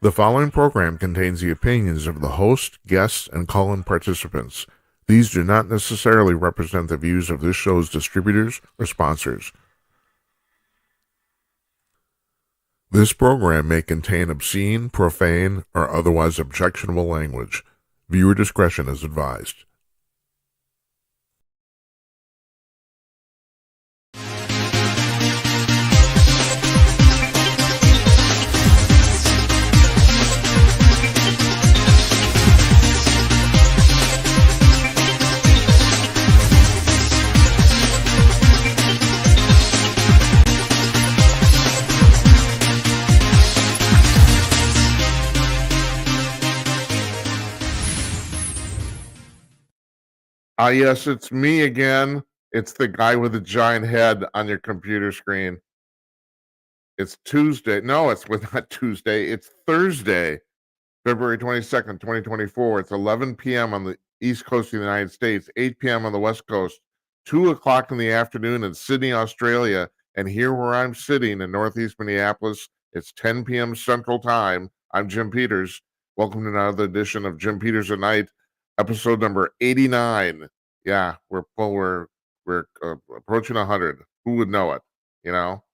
The following program contains the opinions of the host, guests, and call-in participants. These do not necessarily represent the views of this show's distributors or sponsors. This program may contain obscene, profane, or otherwise objectionable language. Viewer discretion is advised. Yes, it's me again. It's the guy with the giant head on your computer screen. It's Tuesday. No, it's not Tuesday. It's Thursday, February 22nd, 2024. It's 11 p.m. on the East Coast of the United States, 8 p.m. on the West Coast, 2 o'clock in the afternoon in Sydney, Australia. And here where I'm sitting in Northeast Minneapolis, it's 10 p.m. Central Time. I'm Jim Peters. Welcome to another edition of Jim Peters at Night, episode number 89. Yeah, we're approaching 100. Who would know it? You know.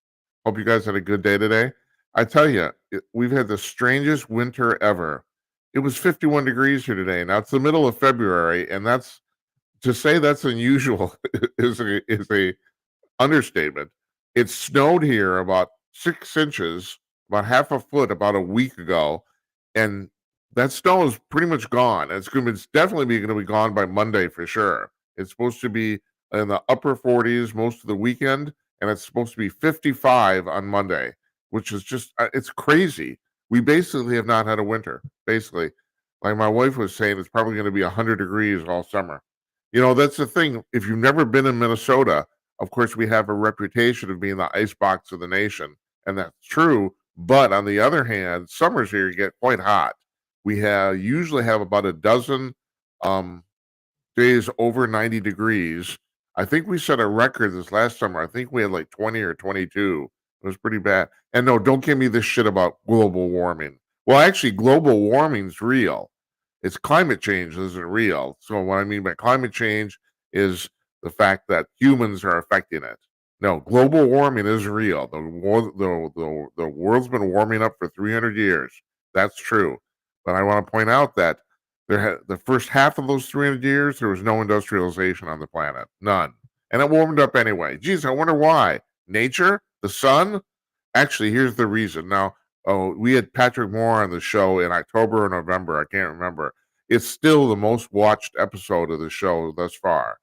Hope you guys had a good day today. I tell you, we've had the strangest winter ever. It was 51 degrees here today. Now it's the middle of February, and that's to say that's unusual is a understatement. It snowed here about 6 inches, about half a foot, about a week ago, and that snow is pretty much gone. It's definitely going to be gone by Monday for sure. It's supposed to be in the upper 40s most of the weekend, and it's supposed to be 55 on Monday, which is just it's crazy. We basically have not had a winter. Basically, like my wife was saying, it's probably going to be 100 degrees all summer. You know, that's the thing. If you've never been in Minnesota, of course, we have a reputation of being the icebox of the nation, and that's true. But on the other hand, summers here get quite hot. We usually have about a dozen days over 90 degrees. I think we set a record this last summer. I think we had like 20 or 22. It was pretty bad. And no, don't give me this shit about global warming. Well, actually, global warming's real. It's climate change isn't real. So what I mean by climate change is the fact that humans are affecting it. No, global warming is real. The world's been warming up for 300 years. That's true. But I want to point out that the first half of those 300 years, there was no industrialization on the planet. None. And it warmed up anyway. Geez, I wonder why. Nature? The sun? Actually, here's the reason. Now, we had Patrick Moore on the show in October or November. I can't remember. It's still the most watched episode of the show thus far.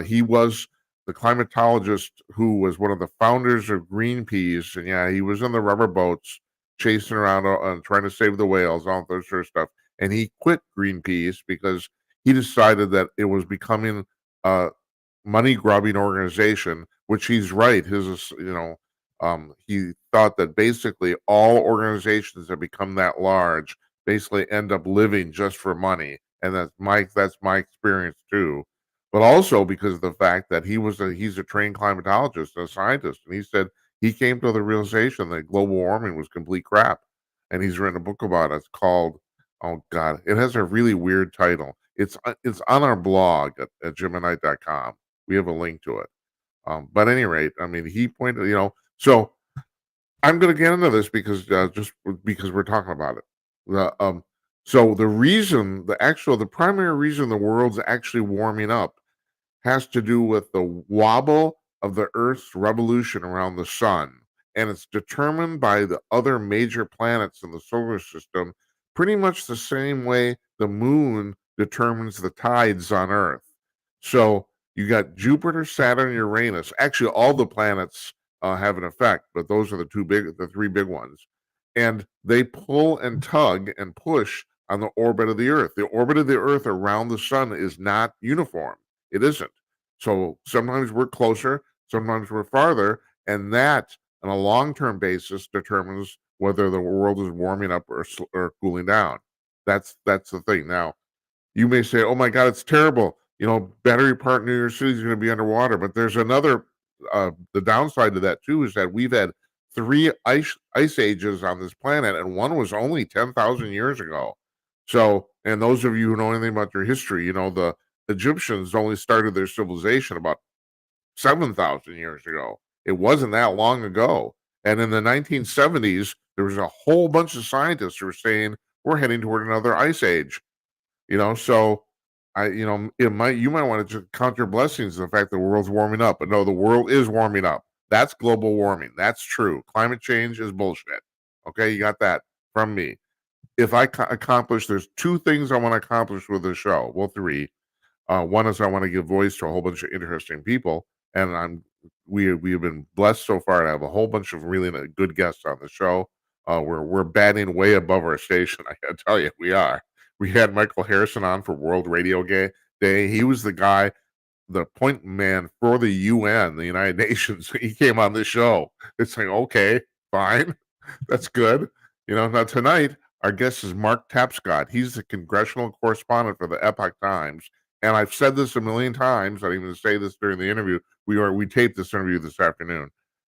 He was the climatologist who was one of the founders of Greenpeace. And yeah, he was in the rubber boats chasing around and trying to save the whales, all that sort of stuff. And he quit Greenpeace because he decided that it was becoming a money-grubbing organization, which he's right. He thought that basically all organizations that become that large basically end up living just for money. And that's my experience too. But also because of the fact that he's a trained climatologist, a scientist, and he said he came to the realization that global warming was complete crap. And he's written a book about it. It's called, oh God, it has a really weird title. It's on our blog at jimandnight.com. We have a link to it. But at any rate, I mean, he pointed, so I'm going to get into this because just because we're talking about it. So the primary reason the world's actually warming up has to do with the wobble of the Earth's revolution around the sun. And it's determined by the other major planets in the solar system, pretty much the same way the moon determines the tides on Earth. So you got Jupiter, Saturn, Uranus. Actually, all the planets have an effect, but those are the three big ones. And they pull and tug and push on the orbit of the Earth. The orbit of the Earth around the sun is not uniform. It isn't. So sometimes we're closer, sometimes we're farther, and that, on a long-term basis, determines whether the world is warming up or cooling down. That's the thing. Now, you may say, "Oh my God, it's terrible! Battery Park, New York City is going to be underwater." But there's another. The downside to that too is that we've had three ice ages on this planet, and one was only 10,000 years ago. So, and those of you who know anything about your history, you know, the Egyptians only started their civilization about 7,000 years ago. It wasn't that long ago. And in the 1970s, there was a whole bunch of scientists who were saying we're heading toward another ice age. You know, so you might want to just count your blessings in the fact that the world's warming up. But no, the world is warming up. That's global warming. That's true. Climate change is bullshit. Okay, you got that from me. If I accomplish, there's two things I want to accomplish with the show. Well, three. One is I want to give voice to a whole bunch of interesting people, and we have been blessed so far to have a whole bunch of really good guests on the show. We're batting way above our station. I gotta tell you, we are. We had Michael Harrison on for World Radio Day. He was the guy, the point man for the UN, the United Nations. He came on this show. It's like, okay, fine, that's good. You know, now tonight our guest is Mark Tapscott. He's the congressional correspondent for the Epoch Times. And I've said this a million times. I didn't even say this during the interview. We taped this interview this afternoon.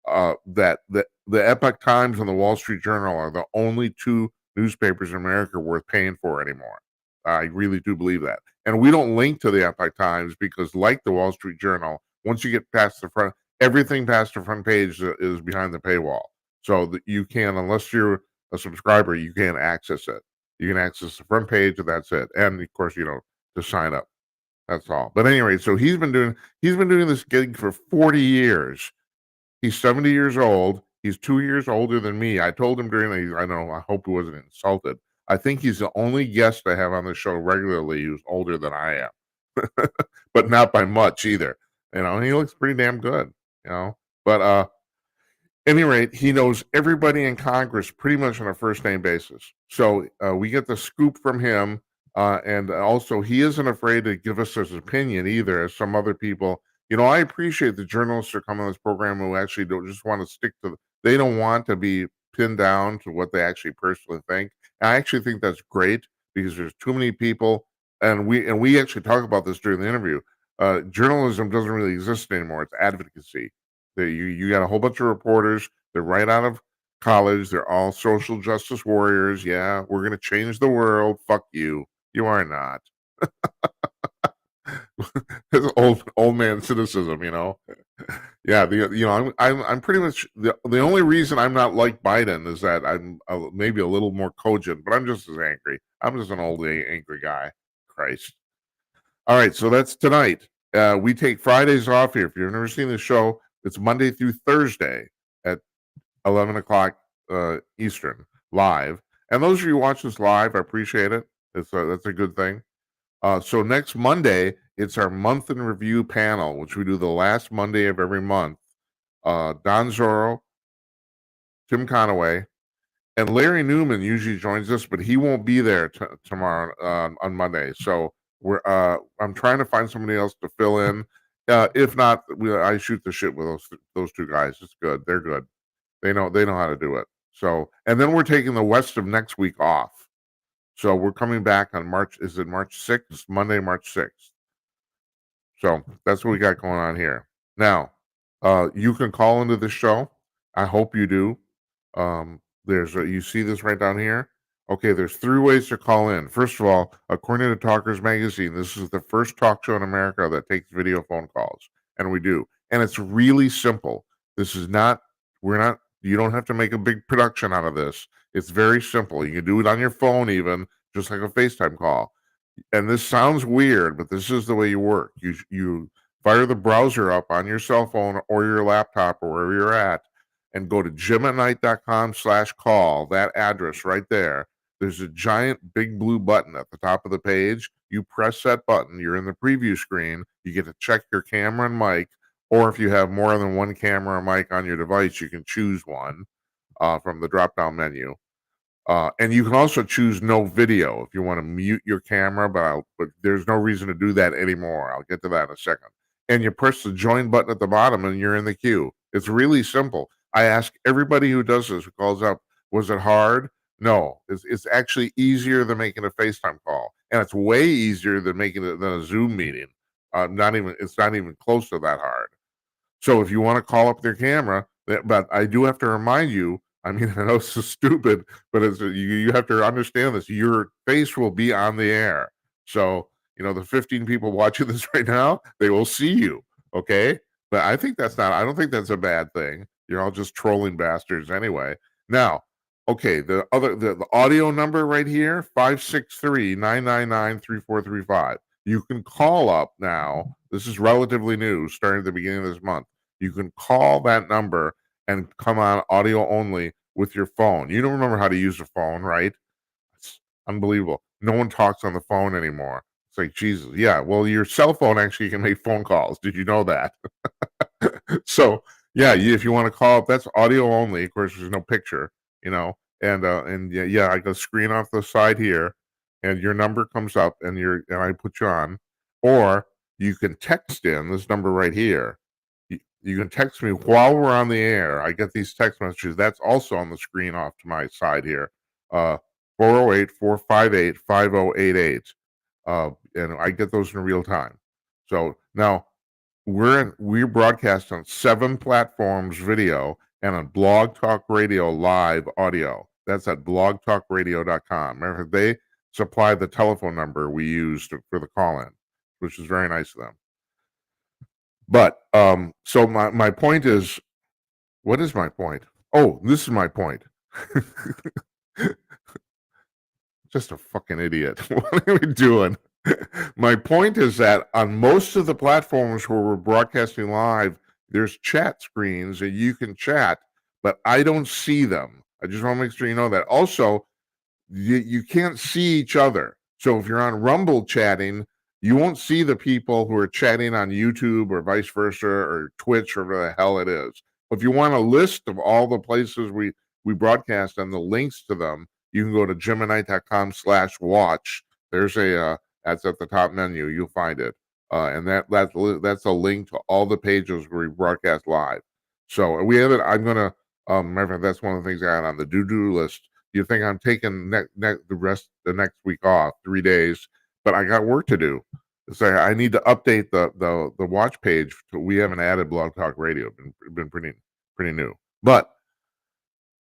That the Epoch Times and the Wall Street Journal are the only two newspapers in America worth paying for anymore. I really do believe that. And we don't link to the Epoch Times because, like the Wall Street Journal, once you get past the front, everything past the front page is behind the paywall. So that you can, unless you're a subscriber, you can't access it. You can access the front page, and that's it. And of course, to sign up. That's all. But anyway, so he's been doing this gig for 40 years. He's 70 years old. He's 2 years older than me. I told him I hope he wasn't insulted. I think he's the only guest I have on the show regularly who's older than I am. But not by much either. You know, he looks pretty damn good, you know. But any rate, he knows everybody in Congress pretty much on a first name basis. So we get the scoop from him. And also, he isn't afraid to give us his opinion either, as some other people. You know, I appreciate the journalists who come on this program who actually don't just want to stick to. They don't want to be pinned down to what they actually personally think. And I actually think that's great because there's too many people, and we actually talk about this during the interview. Journalism doesn't really exist anymore. It's advocacy. You got a whole bunch of reporters. They're right out of college. They're all social justice warriors. Yeah, we're gonna change the world. Fuck you. You are not. It's old man cynicism, you know. Yeah, I'm pretty much the only reason I'm not like Biden is that I'm maybe a little more cogent, but I'm just as angry. I'm just an old angry guy. Christ. All right, so that's tonight. We take Fridays off here. If you've never seen the show, it's Monday through Thursday at 11 o'clock Eastern live. And those of you who watch this live, I appreciate it. That's a good thing. So next Monday, it's our month in review panel, which we do the last Monday of every month. Don Zorro, Tim Conaway, and Larry Newman usually joins us, but he won't be there tomorrow on Monday. So I'm trying to find somebody else to fill in. If not, I shoot the shit with those two guys. It's good. They're good. They know how to do it. So, and then we're taking the rest of next week off. So we're coming back on March 6th? Monday, March 6th. So that's what we got going on here. Now, you can call into the show. I hope you do. You see this right down here? Okay, there's 3 ways to call in. First of all, according to Talkers Magazine, this is the first talk show in America that takes video phone calls. And we do. And it's really simple. You don't have to make a big production out of this. It's very simple. You can do it on your phone even, just like a FaceTime call. And this sounds weird, but this is the way you work. You fire the browser up on your cell phone or your laptop or wherever you're at and go to jimatnight.com/call, that address right there. There's a giant big blue button at the top of the page. You press that button. You're in the preview screen. You get to check your camera and mic. Or if you have more than one camera or mic on your device, you can choose one from the drop-down menu. And you can also choose no video if you want to mute your camera, but there's no reason to do that anymore. I'll get to that in a second. And you press the join button at the bottom and you're in the queue. It's really simple. I ask everybody who does this, who calls up, was it hard? No, it's actually easier than making a FaceTime call. And it's way easier than a Zoom meeting. It's not even close to that hard. So if you want to call up their camera, But I do have to remind you, I mean, I know this is stupid, but you have to understand this. Your face will be on the air. So, the 15 people watching this right now, they will see you. Okay. But I don't think that's a bad thing. You're all just trolling bastards anyway. Now, okay, the audio number right here, 563-999-3435. You can call up now. This is relatively new, starting at the beginning of this month. You can call that number and come on audio only with your phone. You don't remember how to use a phone, right? It's unbelievable. No one talks on the phone anymore. It's like, Jesus. Yeah, well, your cell phone actually can make phone calls. Did you know that? So, yeah, if you want to call up, that's audio only. Of course, there's no picture, and yeah, I go screen off the side here, and your number comes up, and I put you on, or you can text in this number right here. You can text me while we're on the air. I get these text messages. That's also on the screen off to my side here. 408-458-5088. And I get those in real time. So now we broadcast on 7 platforms video and on Blog Talk Radio live audio. That's at blogtalkradio.com. Remember, they supply the telephone number we used for the call-in, which is very nice of them. But so my point is, what is my point? Oh, this is my point. Just a fucking idiot. What are we doing? My point is that on most of the platforms where we're broadcasting live, there's chat screens and you can chat, but I don't see them. I just want to make sure you know that. Also, you can't see each other. So if you're on Rumble chatting, you won't see the people who are chatting on YouTube or vice versa or Twitch or whatever the hell it is. If you want a list of all the places we broadcast and the links to them, you can go to gemini.com/watch. There's that's at the top menu. You'll find it. And that's a link to all the pages where we broadcast live. So we have it. I'm going to, remember, that's one of the things I got on the do list. You think I'm taking the next week off, 3 days, but I got work to do. So I need to update the watch page. We haven't added Blog Talk Radio. Been pretty new, but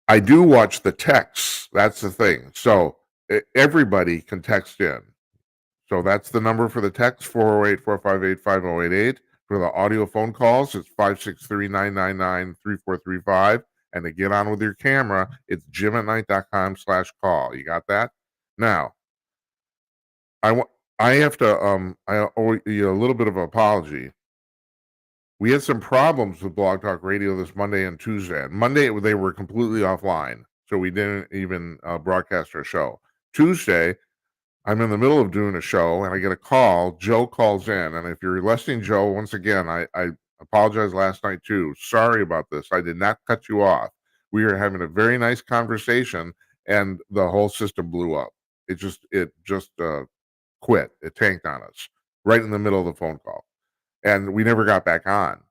I do watch the texts. That's the thing. So everybody can text in. So that's the number for the text, 408-458-5088. For the audio phone calls, it's 563-999-3435. And to get on with your camera, it's jimatnight.com/call. You got that? Now, I have to I owe you a little bit of an apology. We had some problems with Blog Talk Radio this Monday and Tuesday. Monday, they were completely offline, so we didn't even broadcast our show. Tuesday, I'm in the middle of doing a show, and I get a call. Joe calls in, and if you're listening, Joe, once again, I apologize last night too. Sorry about this. I did not cut you off. We were having a very nice conversation, and the whole system blew up. It just quit. It tanked on us right in the middle of the phone call, and we never got back on.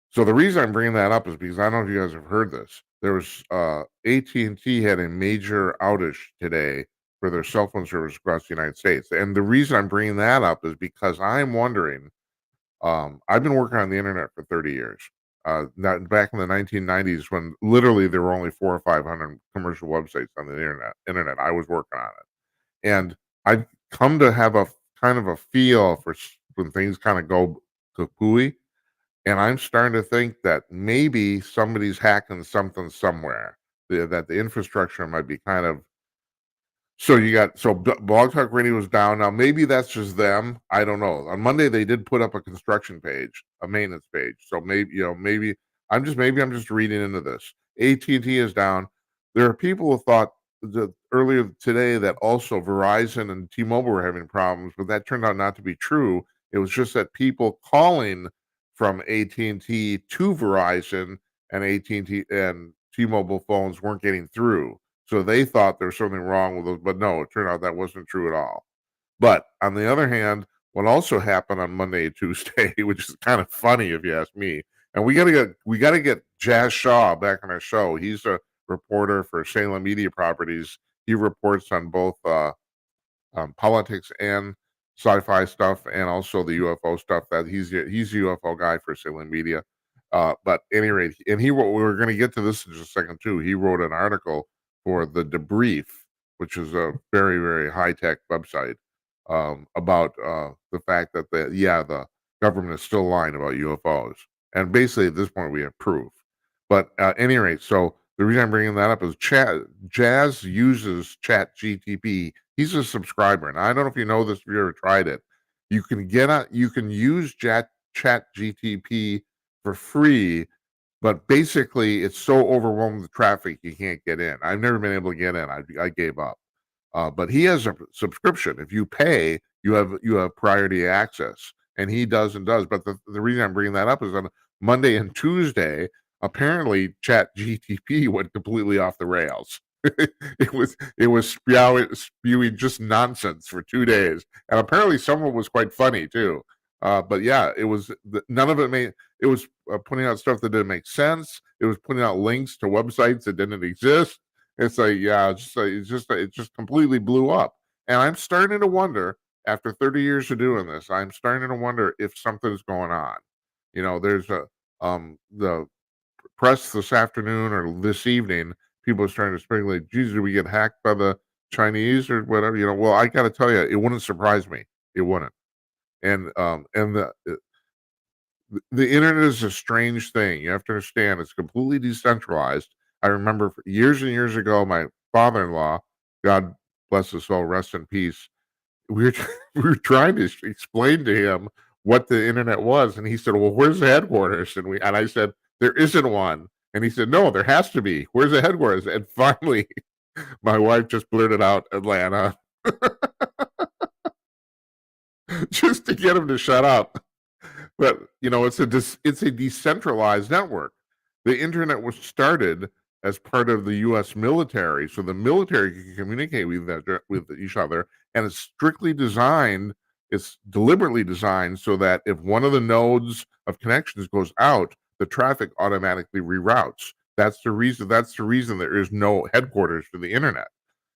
So the reason I'm bringing that up is because I don't know if you guys have heard this. There was AT&T had a major outage today for their cell phone service across the United States. And the reason I'm bringing that up is because I'm wondering, I've been working on the internet for 30 years. Back in the 1990s, when literally there were only 400 or 500 commercial websites on the internet, I was working on it. And I've come to have a kind of a feel for when things kind of go cuckoo-y. And I'm starting to think that maybe somebody's hacking something somewhere, that the infrastructure might be kind of. So Blog Talk Radio was down. Now maybe that's just them. I don't know. On Monday they did put up a construction page, a maintenance page. So maybe I'm just reading into this. AT&T is down. There are people who thought earlier today that also Verizon and T-Mobile were having problems, but that turned out not to be true. It was just that people calling from AT&T to Verizon and AT&T and T-Mobile phones weren't getting through. So they thought there was something wrong with those, but no, it turned out that wasn't true at all. But on the other hand, what also happened on Monday and Tuesday, which is kind of funny if you ask me, and we gotta get Jazz Shaw back on our show. He's a reporter for Salem Media Properties. He reports on both politics and sci-fi stuff, and also the UFO stuff. That he's the UFO guy for Salem Media. But at any rate, and he wrote, we're going to get to this in just a second too. He wrote an article for the Debrief, which is a very, very high tech website, about the fact that the government is still lying about UFOs, and basically at this point we have proof. But at any rate, so the reason I'm bringing that up is Jazz uses Chat GTP. He's a subscriber, and I don't know if you know this, if you ever tried it. You can use Chat GTP for free, but basically it's so overwhelmed with traffic you can't get in. I've never been able to get in. I gave up. But he has a subscription. If you pay, you have priority access, and he does. But the reason I'm bringing that up is on Monday and Tuesday, apparently Chat GTP went completely off the rails. it was spewing just nonsense for 2 days, and apparently some of it was quite funny too. But yeah, it was none of it made. It was putting out stuff that didn't make sense. It was putting out links to websites that didn't exist. It's like, yeah, it just completely blew up. And I'm starting to wonder, after 30 years of doing this, I'm starting to wonder if something's going on. You know, there's the press this afternoon or this evening, people are starting to speculate, geez, did we get hacked by the Chinese or whatever? You know, well, I got to tell you, it wouldn't surprise me. It wouldn't. And the internet is a strange thing. You have to understand, it's completely decentralized. I remember years and years ago, my father-in-law, God bless his soul, rest in peace, we were we were trying to explain to him what the internet was, and he said, "Well, where's the headquarters?" And I said, "There isn't one." And he said, "No, there has to be. Where's the headquarters?" And finally, my wife just blurted out Atlanta, just to get him to shut up. But you know, it's a decentralized network. The internet was started as part of the U.S. military, so the military can communicate with each other, and it's strictly designed. It's deliberately designed so that if one of the nodes of connections goes out, the traffic automatically reroutes. That's the reason. That's the reason there is no headquarters for the internet.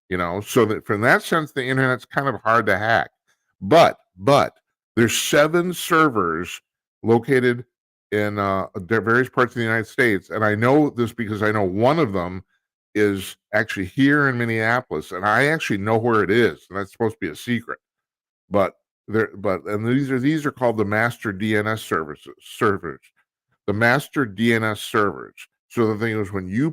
You know, so that from that sense, the internet's kind of hard to hack. But there's 7 servers located in various parts of the United States, and I know this because I know one of them is actually here in Minneapolis, and I actually know where it is, and that's supposed to be a secret. But these are called the master DNS servers, the master DNS servers. So the thing is, when you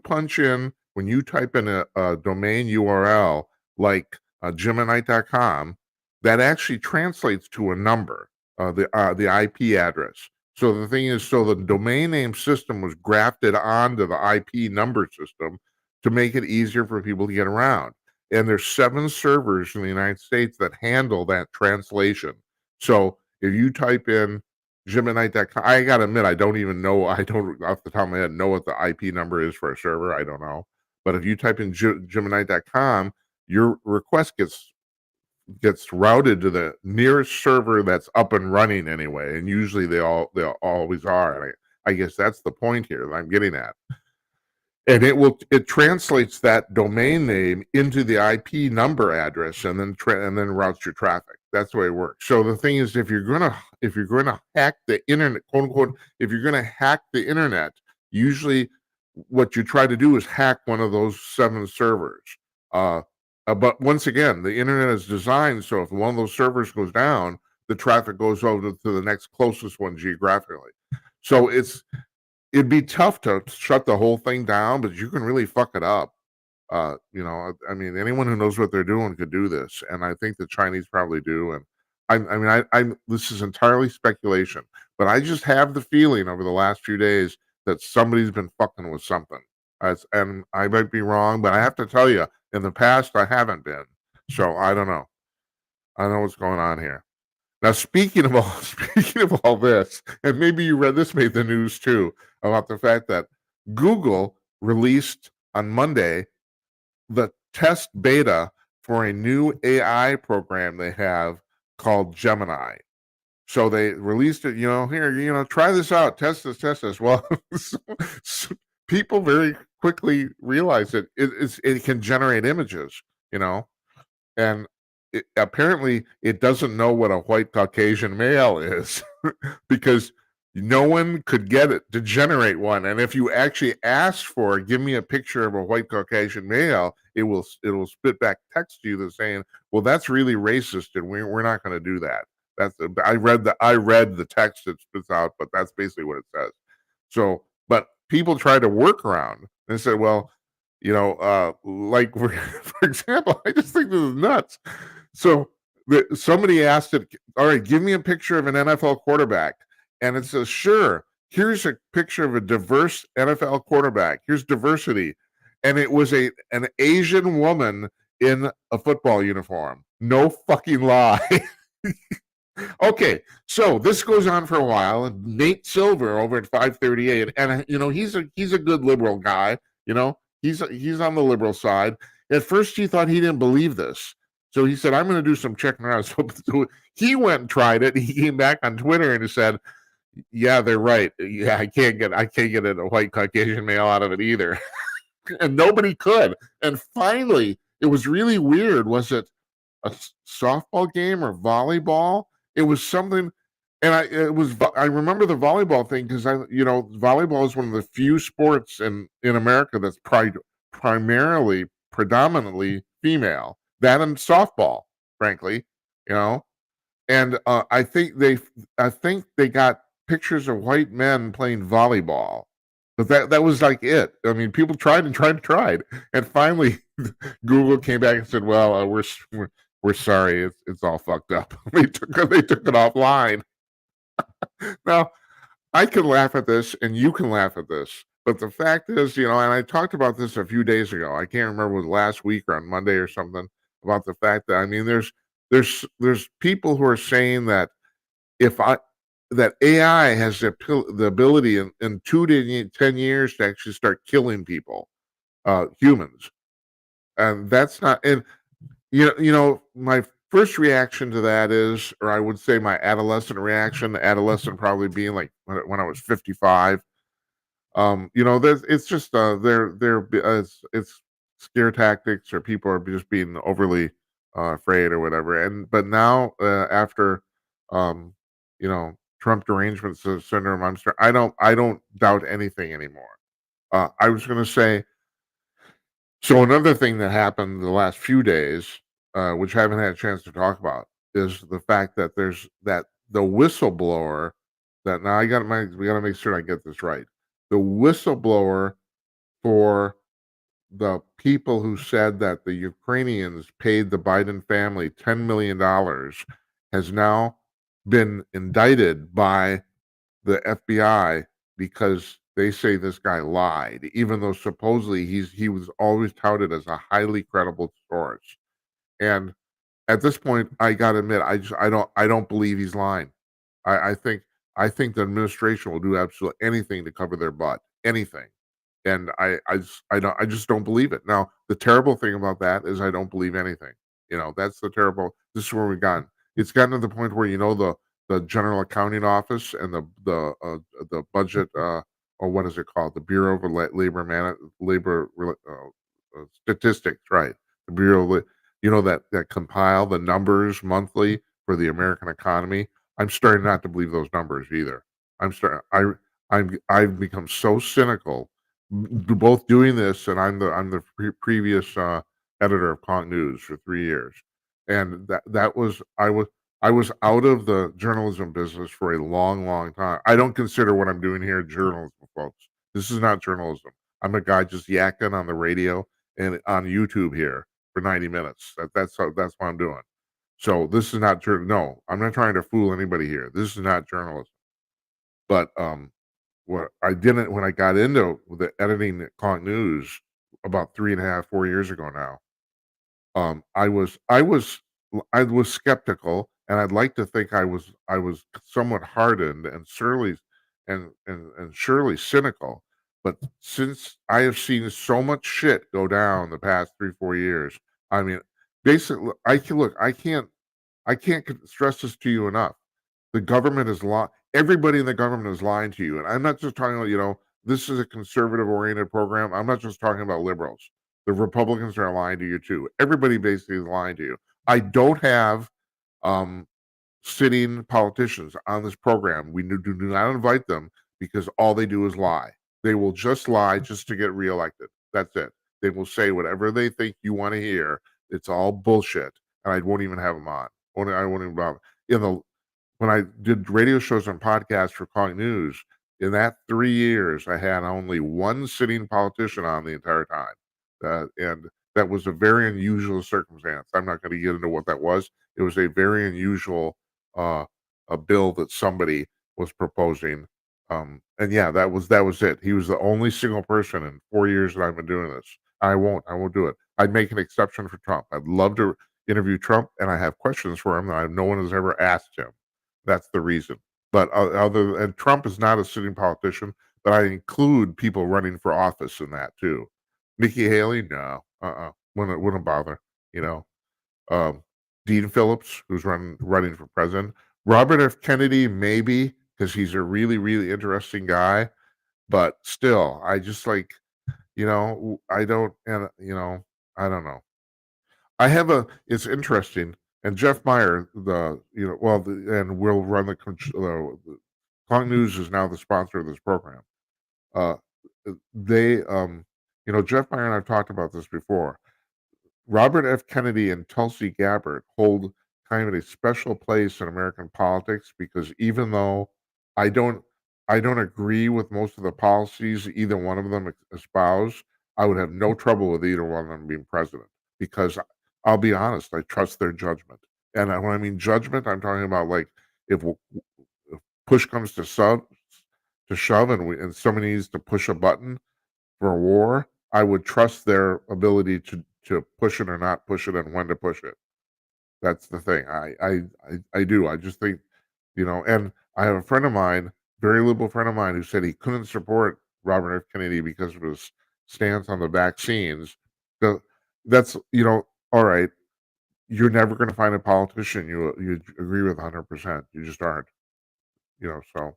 type in a domain URL like Gemini.com, that actually translates to a number, the IP address. So the thing is, so the domain name system was grafted onto the IP number system to make it easier for people to get around. And there's 7 servers in the United States that handle that translation. So if you type in Gemini.com, I gotta admit, I don't off the top of my head know what the IP number is for a server. I don't know. But if you type in Gemini.com, your request gets routed to the nearest server that's up and running anyway, and usually they always are. And I guess that's the point here that I'm getting at. And it translates that domain name into the IP number address, and then routes your traffic. That's the way it works. So the thing is, if you're gonna hack the internet, quote unquote, if you're gonna hack the internet, usually what you try to do is hack one of those 7 servers. But once again, the internet is designed so if one of those servers goes down, the traffic goes over to the next closest one geographically. So it'd be tough to shut the whole thing down, but you can really fuck it up. You know, I mean, anyone who knows what they're doing could do this, and I think the Chinese probably do. And I'm this is entirely speculation, but I just have the feeling over the last few days that somebody's been fucking with something. And I might be wrong, but I have to tell you, in the past, I haven't been. So I don't know. I don't know what's going on here. Now, speaking of all this, and maybe you read this made the news too, about the fact that Google released on Monday the test beta for a new AI program they have called Gemini. So they released it, here, try this out, test this. Well, so people very quickly realized that it can generate images, and apparently it doesn't know what a white Caucasian male is because No one could get it to generate one. And if you actually ask for, give me a picture of a white Caucasian male, it'll spit back text to you that's saying, well, that's really racist, and we're not going to do that. I read the text it spits out, but that's basically what it says. So, but people try to work around and said, well, like for example, I just think this is nuts. So somebody asked it, all right, give me a picture of an NFL quarterback. And it says, sure, here's a picture of a diverse NFL quarterback. Here's diversity. And it was an Asian woman in a football uniform. No fucking lie. Okay, so this goes on for a while, and Nate Silver over at 538, and he's a good liberal guy. He's on the liberal side. At first, he thought he didn't believe this, so he said, "I'm going to do some checking around." So he went and tried it. He came back on Twitter and he said, "Yeah, they're right. Yeah, I can't get a white Caucasian male out of it either," and nobody could. And finally, it was really weird. Was it a softball game or volleyball? It was something, and I remember the volleyball thing because volleyball is one of the few sports in America that's predominantly female. That and softball, frankly, you know. And I think they got pictures of white men playing volleyball, but that was like it. I mean, people tried and tried, and finally, Google came back and said, "Well, we're sorry, it's all fucked up." They took it offline. Now, I can laugh at this, and you can laugh at this, but the fact is, and I talked about this a few days ago. I can't remember if it was last week or on Monday or something, about the fact that, I mean, there's people who are saying that if I that AI has the ability in 2 to 10 years to actually start killing people, humans, and that's not. And my first reaction to that is, or I would say my adolescent reaction, adolescent probably being like when I was 55. It's just it's scare tactics, or people are just being overly afraid or whatever. But now, after um, Trump derangement syndrome, I don't doubt anything anymore. I was going to say, so another thing that happened the last few days, which I haven't had a chance to talk about, is the fact that the whistleblower that now we got to make sure I get this right. The whistleblower for the people who said that the Ukrainians paid the Biden family $10 million has now been indicted by the FBI because they say this guy lied, even though supposedly he was always touted as a highly credible source. And at this point, I gotta admit, I don't believe he's lying. I think the administration will do absolutely anything to cover their butt, anything. And I just don't believe it. Now, the terrible thing about that is I don't believe anything. That's the terrible. This is where we've gotten. It's gotten to the point where the General Accounting Office and the budget, or what is it called? The Bureau of Statistics, right? The Bureau of that compile the numbers monthly for the American economy. I'm starting not to believe those numbers either. I've become so cynical, both doing this, and I'm the previous editor of Conk News for 3 years, and that was I was out of the journalism business for a long, long time. I don't consider what I'm doing here journalism, folks. This is not journalism. I'm a guy just yakking on the radio and on YouTube here for 90 minutes. That's what I'm doing. So this is not no, I'm not trying to fool anybody here. This is not journalism. But what I didn't when I got into the editing at Conk News about 3.5, 4 years ago now, I was skeptical, and I'd like to think I was somewhat hardened and surely cynical. But since I have seen so much shit go down the past 3, 4 years, I mean, basically, I can't stress this to you enough. The government is everybody in the government is lying to you. And I'm not just talking about, this is a conservative oriented program. I'm not just talking about liberals. The Republicans are lying to you too. Everybody basically is lying to you. I don't have sitting politicians on this program. We do not invite them because all they do is lie. They will just lie just to get reelected. That's it. They will say whatever they think you want to hear. It's all bullshit, and I won't even have them on. I won't even bother. In the When I did radio shows and podcasts for Calling News, in that 3 years, I had only one sitting politician on the entire time. And that was a very unusual circumstance. I'm not going to get into what that was. It was a very unusual uh, a bill that somebody was proposing. And yeah, that was it. He was the only single person in 4 years that I've been doing this. I won't do it. I'd make an exception for Trump. I'd love to interview Trump, and I have questions for him that no one has ever asked him. That's the reason. But and Trump is not a sitting politician, but I include people running for office in that too. Nikki Haley, no, wouldn't bother. You know, um, Dean Phillips, who's running for president. Robert F. Kennedy, maybe because he's a really really interesting guy, but still, I just like I don't, and I don't know. It's interesting, and Jeff Meyer, and will run the Cong News is now the sponsor of this program. Uh, they, Jeff Meyer and I've talked about this before. Robert F. Kennedy and Tulsi Gabbard hold kind of a special place in American politics because even though I don't I don't agree with most of the policies either one of them espouse, I would have no trouble with either one of them being president because I'll be honest, I trust their judgment. And when I mean judgment, I'm talking about like if, if push comes to shove and somebody needs to push a button for a war, I would trust their ability to push it or not push it and when to push it. That's the thing. I do. I just think, and I have a friend of mine, very liberal friend of mine, who said he couldn't support Robert F. Kennedy because of his stance on the vaccines. The, that's all right. You're never going to find a politician you agree with 100%. You just aren't. So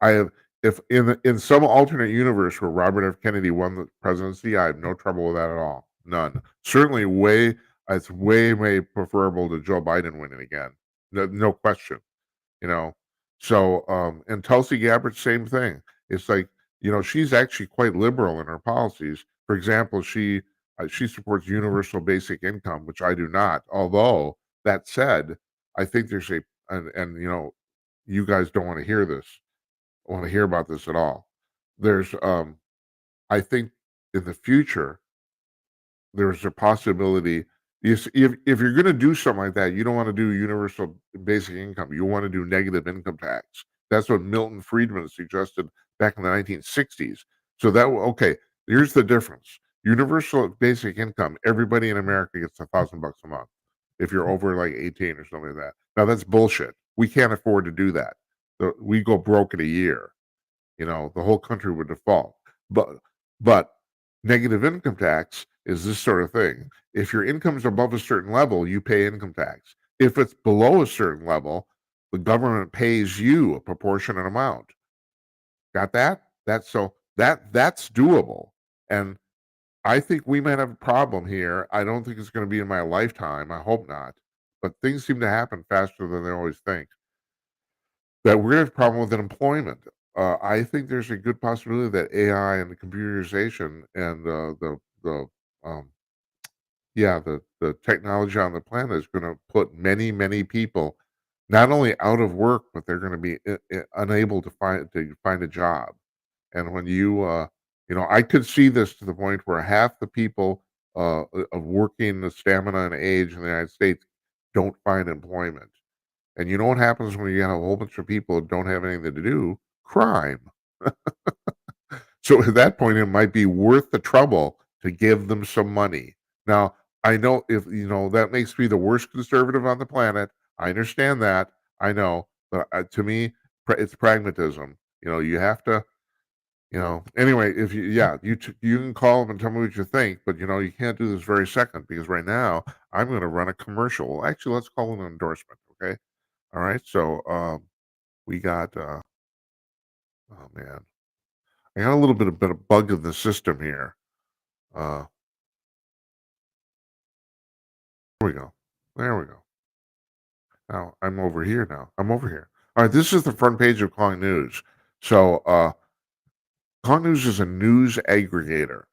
I have if in some alternate universe where Robert F. Kennedy won the presidency, I have no trouble with that at all. None. Certainly it's way preferable to Joe Biden winning again. No question. You know. So and Tulsi Gabbard, same thing. It's like, she's actually quite liberal in her policies. For example, she supports universal basic income, which I do not. Although that said, I think there's and you guys don't want to hear this want to hear about this at all. There's I think in the future there's a possibility if you're going to do something like that, you don't want to do universal basic income. You want to do negative income tax. That's what Milton Friedman suggested back in the 1960s. So okay, here's the difference. Universal basic income, everybody in America gets $1,000 a month if you're over like 18 or something like that. Now that's bullshit. We can't afford to do that. We go broke in a year. The whole country would default. But negative income tax is this sort of thing. If your income is above a certain level, you pay income tax. If it's below a certain level, the government pays you a proportionate amount. Got that? That's doable. And I think we might have a problem here. I don't think it's going to be in my lifetime. I hope not. But things seem to happen faster than they always think. That we're gonna have a problem with employment. I think there's a good possibility that AI and the computerization and um, the technology on the planet is gonna put many people not only out of work, but they're gonna be unable to find a job. And when I could see this to the point where half the people of working stamina and age in the United States don't find employment. And you know what happens when you have a whole bunch of people that don't have anything to do? Crime. So at that point, it might be worth the trouble to give them some money. Now, I know if that makes me the worst conservative on the planet. I understand that. I know, but to me, it's pragmatism. You have to. Anyway, if you can call them and tell me what you think, but you can't do this very second because right now I'm going to run a commercial. Well, actually, let's call it an endorsement. Okay. All right. So we got oh man, I got a little bit of bug in the system here. Uh there we go. There we go. Now I'm over here now. I'm over here. All right, this is the front page of Kong News. So, Kong News is a news aggregator.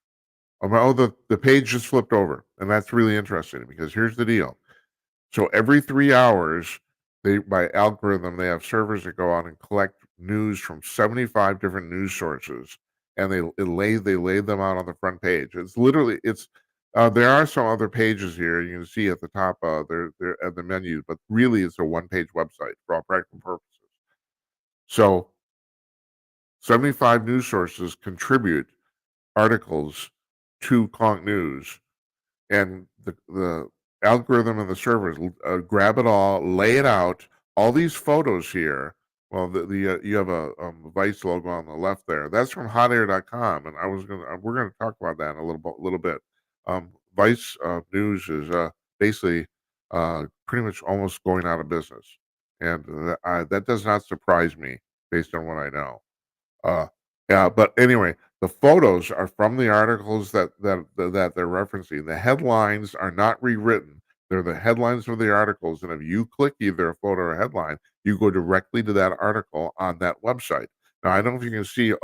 Oh, the page just flipped over, and that's really interesting because here's the deal. So every 3 hours, by algorithm, they have servers that go out and collect news from 75 different news sources, and they lay them out on the front page. It's literally there are some other pages here you can see at the top. They're at the menu, but really it's a one-page website for all practical purposes. So 75 news sources contribute articles to Kong News, and the algorithm and the servers grab it all, lay it out. All these photos here. Well, you have a Vice logo on the left there. That's from hotair.com, and we're gonna talk about that in a little bit. Vice News is basically pretty much almost going out of business, and that does not surprise me based on what I know. Uh, yeah, but anyway, the photos are from the articles that they're referencing. The headlines are not rewritten. They're the headlines of the articles, and if you click either a photo or a headline, you go directly to that article on that website. Now, I don't know if you can see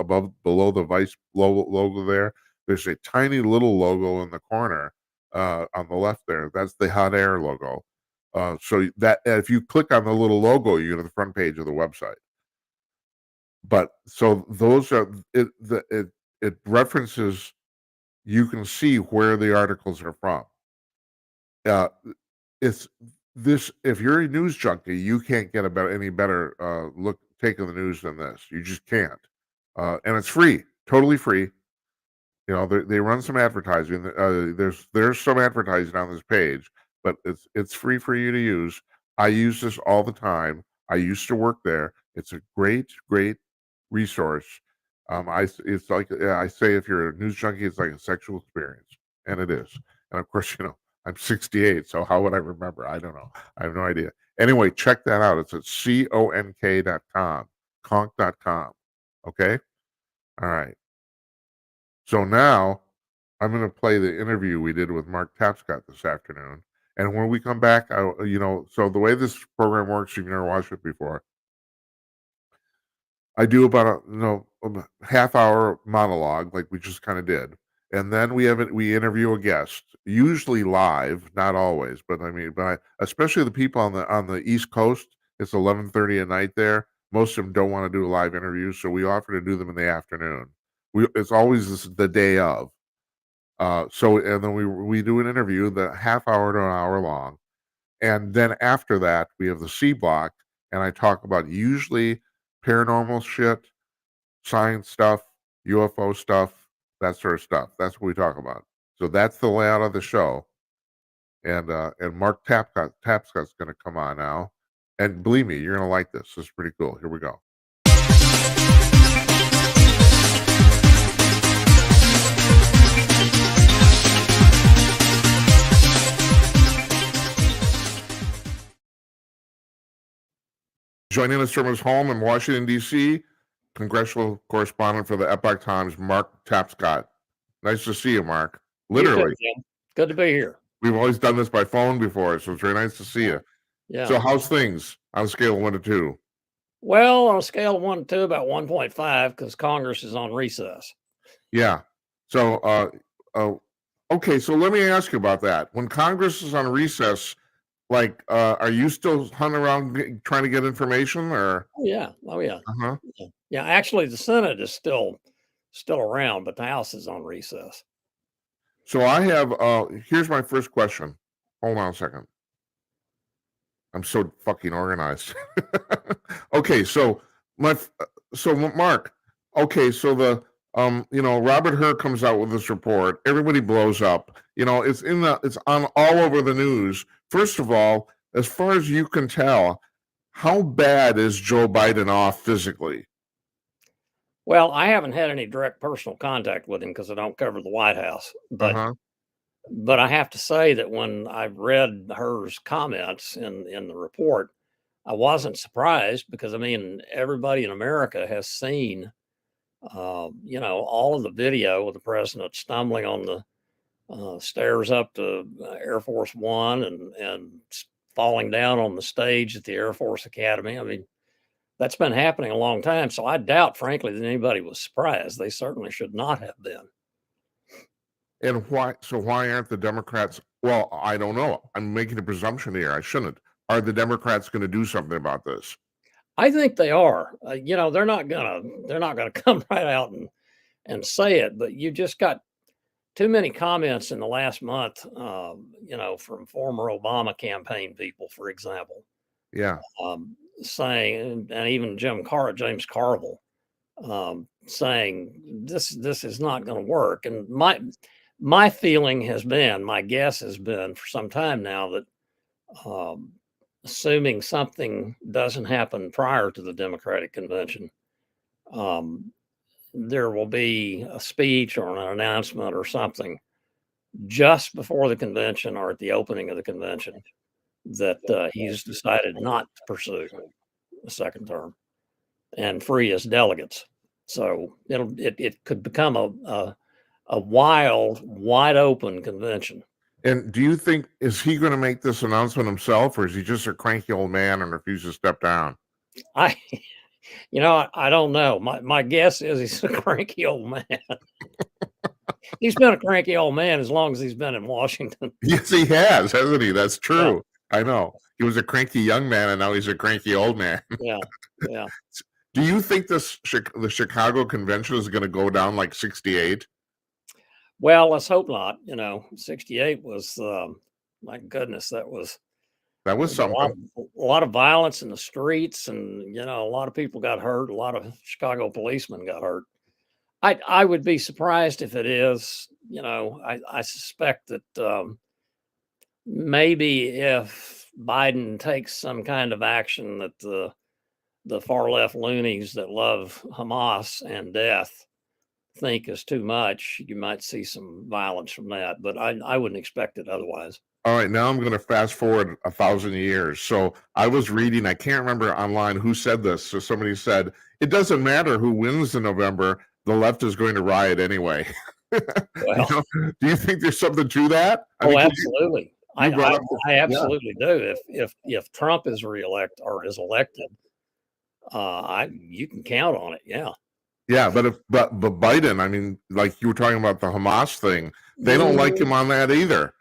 below the Vice logo there. There's a tiny little logo in the corner on the left there. That's the Hot Air logo. So that if you click on the little logo, you go to the front page of the website. But so those are it references, you can see where the articles are from. It's this if you're a news junkie, you can't get any better take of the news than this. You just can't. And it's free, totally free. You know, they run some advertising. There's some advertising on this page, but it's free for you to use. I use this all the time. I used to work there. It's a great resource. It's like I say, if you're a news junkie, it's like a sexual experience, and it is. And of course, I'm 68, so how would I remember? I don't know. I have no idea. Anyway, check that out. It's at conk.com, conk.com. Okay. All right. So now I'm going to play the interview we did with Mark Tapscott this afternoon. And when we come back, so the way this program works, you've never watched it before. I do about a half hour monologue, like we just kind of did, and then we interview a guest, usually live, not always, but especially the people on the East Coast. It's 11:30 at night there. Most of them don't want to do live interviews, so we offer to do them in the afternoon. It's always the day of. And then we do an interview, the half hour to an hour long, and then after that we have the C block, and I talk about usually paranormal shit, science stuff, UFO stuff, that sort of stuff. That's what we talk about. So that's the layout of the show. And Mark Tapscott's going to come on now, and believe me, you're going to like this. This is pretty cool. Here we go. Joining us from his home in Washington, D.C., Congressional correspondent for the Epoch Times, Mark Tapscott. Nice to see you, Mark. Literally. You too, Jim. Good to be here. We've always done this by phone before, so it's very nice to see you. Yeah. So how's things on a scale of 1 to 2? Well, on a scale of 1 to 2, about 1.5, because Congress is on recess. Yeah. So, okay. So let me ask you about that. When Congress is on recess, are you still hunting around trying to get information, or? Oh yeah. Uh-huh. Yeah. Actually, the Senate is still around, but the House is on recess. So I have. Here's my first question. Hold on a second. I'm so fucking organized. Okay, so Mark. Okay, so Robert Hur comes out with this report. Everybody blows up. It's on all over the news. First of all, as far as you can tell, how bad is Joe Biden off physically? Well, I haven't had any direct personal contact with him because I don't cover the White House. But I have to say that when I read Hur's comments in the report, I wasn't surprised because, everybody in America has seen, all of the video of the president stumbling on the stairs up to Air Force One and falling down on the stage at the Air Force Academy. I mean, that's been happening a long time. So I doubt, frankly, that anybody was surprised. They certainly should not have been. And why? So why aren't the Democrats? Well, I don't know. I'm making a presumption here. I shouldn't. Are the Democrats going to do something about this? I think they are. They're not gonna come right out and say it. But you just got too many comments in the last month. From former Obama campaign people, for example. Yeah. Saying, and even James Carville, saying this is not going to work. And my feeling has been, my guess has been for some time now that assuming something doesn't happen prior to the Democratic convention, there will be a speech or an announcement or something just before the convention or at the opening of the convention that he's decided not to pursue a second term and free his delegates. So it could become a wild, wide open convention. And do you think, is he going to make this announcement himself, or is he just a cranky old man and refuses to step down? I don't know. My guess is he's a cranky old man. He's been a cranky old man as long as he's been in Washington. Yes, he has, hasn't he? That's true. Yeah. I know. He was a cranky young man, and now he's a cranky old man. Yeah. Do you think the Chicago convention is going to go down like 68? Well, let's hope not. 68 was, my goodness, that was something. A lot of violence in the streets, and a lot of people got hurt. A lot of Chicago policemen got hurt. I would be surprised if it is. I suspect that maybe if Biden takes some kind of action that the far left loonies that love Hamas and death think is too much, you might see some violence from that. But I wouldn't expect it otherwise. All right, now I'm going to fast forward 1,000 years. So I was reading, I can't remember online who said this. So somebody said, it doesn't matter who wins in November, the left is going to riot anyway. Well, do you think there's something to that? Absolutely. I absolutely do. If Trump is reelected or is elected, you can count on it. Yeah. Yeah, but Biden, I mean, like you were talking about the Hamas thing, they don't like him on that either.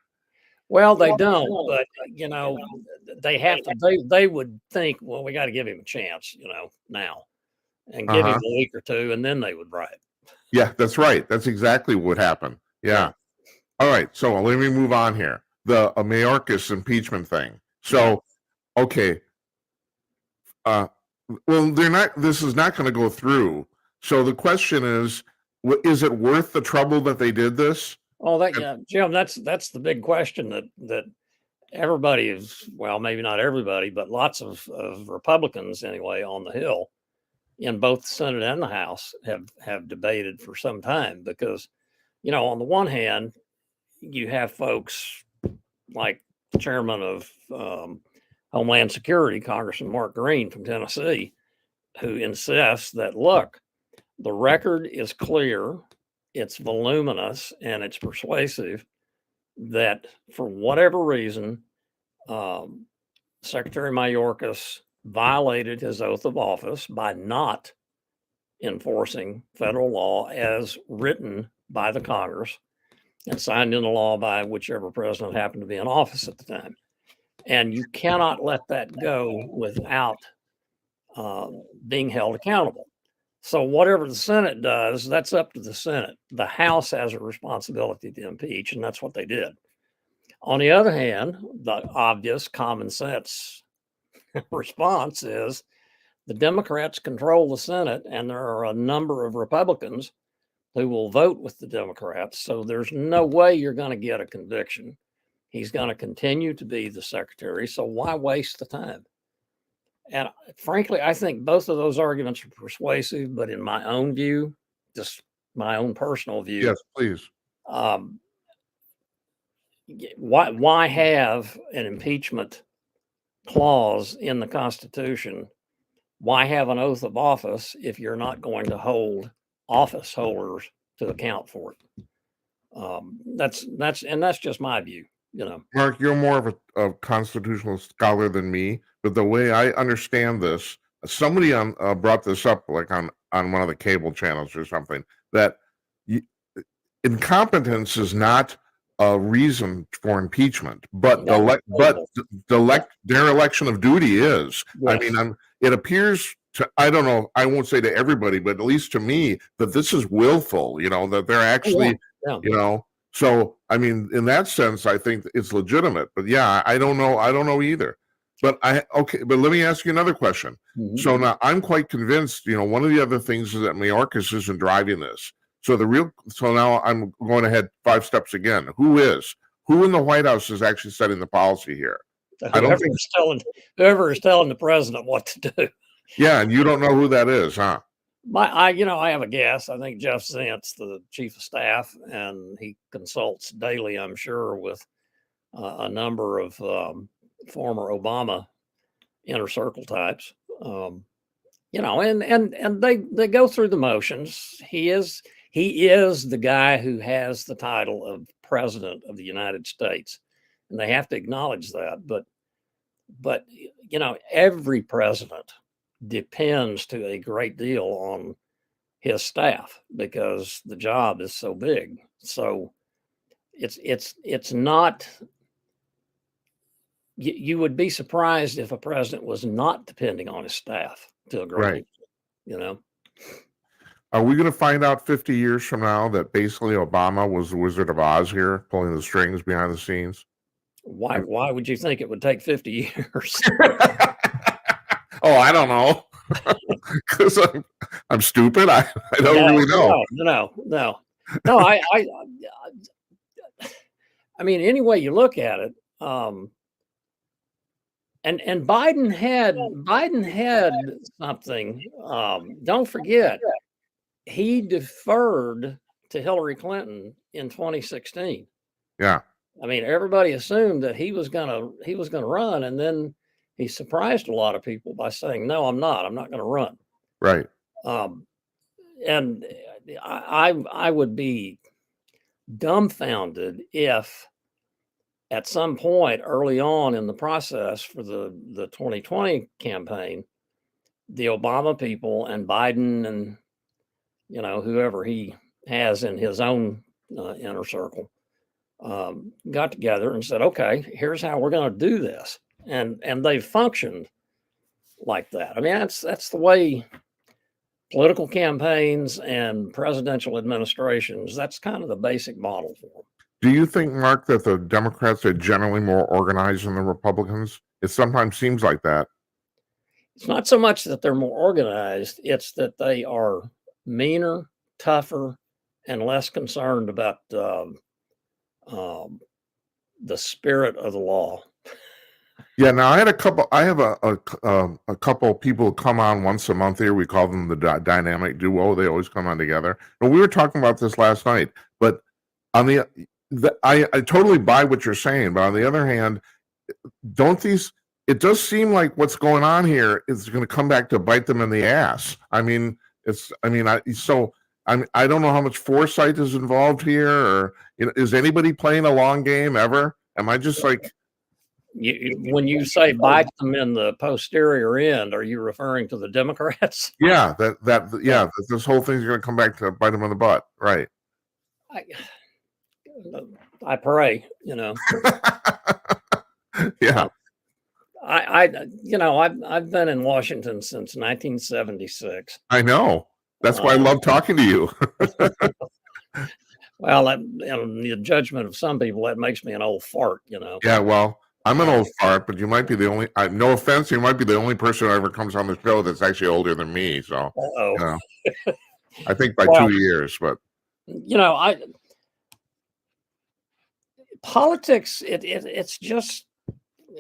Well, they don't, but they have to. They would think, well, we got to give him a chance, now, and give him a week or two, and then they would riot. Yeah, that's right. That's exactly what happened. Yeah. All right. So let me move on here. The Mayorkas impeachment thing. So, okay. Well, they're not. This is not going to go through. So the question is it worth the trouble that they did this? Oh, Jim, that's the big question that everybody is, well, maybe not everybody, but lots of Republicans anyway on the Hill in both the Senate and the House have debated for some time. Because, on the one hand, you have folks like the chairman of Homeland Security, Congressman Mark Green from Tennessee, who insists that, look, the record is clear, it's voluminous, and it's persuasive that for whatever reason, Secretary Mayorkas violated his oath of office by not enforcing federal law as written by the Congress and signed into law by whichever president happened to be in office at the time. And you cannot let that go without being held accountable. So whatever the Senate does, that's up to the Senate. The House has a responsibility to impeach, and that's what they did. On the other hand, the obvious common sense response is the Democrats control the Senate, and there are a number of Republicans who will vote with the Democrats. So there's no way you're going to get a conviction. He's going to continue to be the secretary. So why waste the time? And frankly, I think both of those arguments are persuasive, but in my own view, just my own personal view. Yes, please. Why have an impeachment clause in the Constitution? Why have an oath of office if you're not going to hold office holders to account for it? That's just my view. Mark, you're more of a constitutional scholar than me, but the way I understand this, somebody brought this up like on one of the cable channels or something, that you, incompetence is not a reason for impeachment, but their election of duty is. Yes. I mean, it appears to, I don't know, I won't say to everybody, but at least to me, that this is willful, that they're actually, so, I mean, in that sense, I think it's legitimate, but yeah, I don't know either. But but let me ask you another question. Mm-hmm. So now I'm quite convinced, one of the other things is that Mayorkas isn't driving this. So now I'm going ahead 5 steps again. Who in the White House is actually setting the policy here? Whoever is telling the president what to do. Yeah, and you don't know who that is, huh? I have a guess. I think Jeff Zient's the chief of staff, and he consults daily, I'm sure, with a number of former Obama inner circle types. And they go through the motions. He is the guy who has the title of President of the United States, and they have to acknowledge that. But every president depends to a great deal on his staff because the job is so big. So it's not. You would be surprised if a president was not depending on his staff to a great deal, Are we going to find out 50 years from now that basically Obama was the Wizard of Oz here, pulling the strings behind the scenes? Why would you think it would take 50 years? Oh, I don't know. Because I'm stupid. I don't really know. No. I mean, any way you look at it, and Biden had something. Don't forget, he deferred to Hillary Clinton in 2016. Yeah. I mean, everybody assumed that he was gonna run, and then he surprised a lot of people by saying, "No, I'm not going to run." Right. And I would be dumbfounded if at some point early on in the process for the 2020 campaign, the Obama people and Biden and whoever he has in his own inner circle got together and said, "Okay, here's how we're going to do this," and they've functioned like that. I mean, that's the way political campaigns and presidential administrations. That's kind of the basic model for them. Do you think, Mark, that the Democrats are generally more organized than the Republicans? It sometimes seems like that. It's not so much that they're more organized, it's that they are meaner, tougher, and less concerned about the spirit of the law. Yeah, now I have a couple people come on once a month here. We call them the dynamic duo. They always come on together. And we were talking about this last night, but on I totally buy what you're saying, but on the other hand, it does seem like what's going on here is going to come back to bite them in the ass. I mean, I don't know how much foresight is involved here, or is anybody playing a long game ever? Am I just like, when you say bite them in the posterior end, are you referring to the Democrats? Yeah, this whole thing's going to come back to bite them in the butt, right? I pray, Yeah. I've been in Washington since 1976. I know. That's why I love talking to you. Well, in the judgment of some people, that makes me an old fart, Yeah, well, I'm an old fart, but you might be the only. No offense, you might be the only person who ever comes on the show that's actually older than me. So, I think by 2 years, but politics. It's just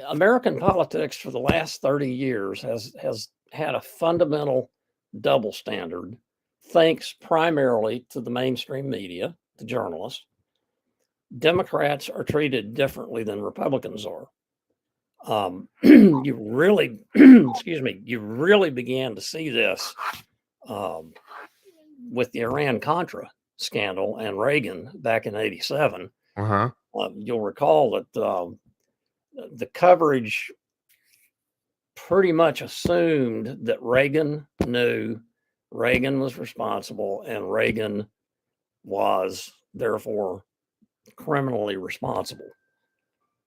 American politics for the last 30 years has had a fundamental double standard, thanks primarily to the mainstream media, the journalists. Democrats are treated differently than Republicans are. You really, you really began to see this with the Iran-Contra scandal and Reagan back in '87. You'll recall that the coverage pretty much assumed that Reagan knew Reagan was responsible and Reagan was therefore criminally responsible.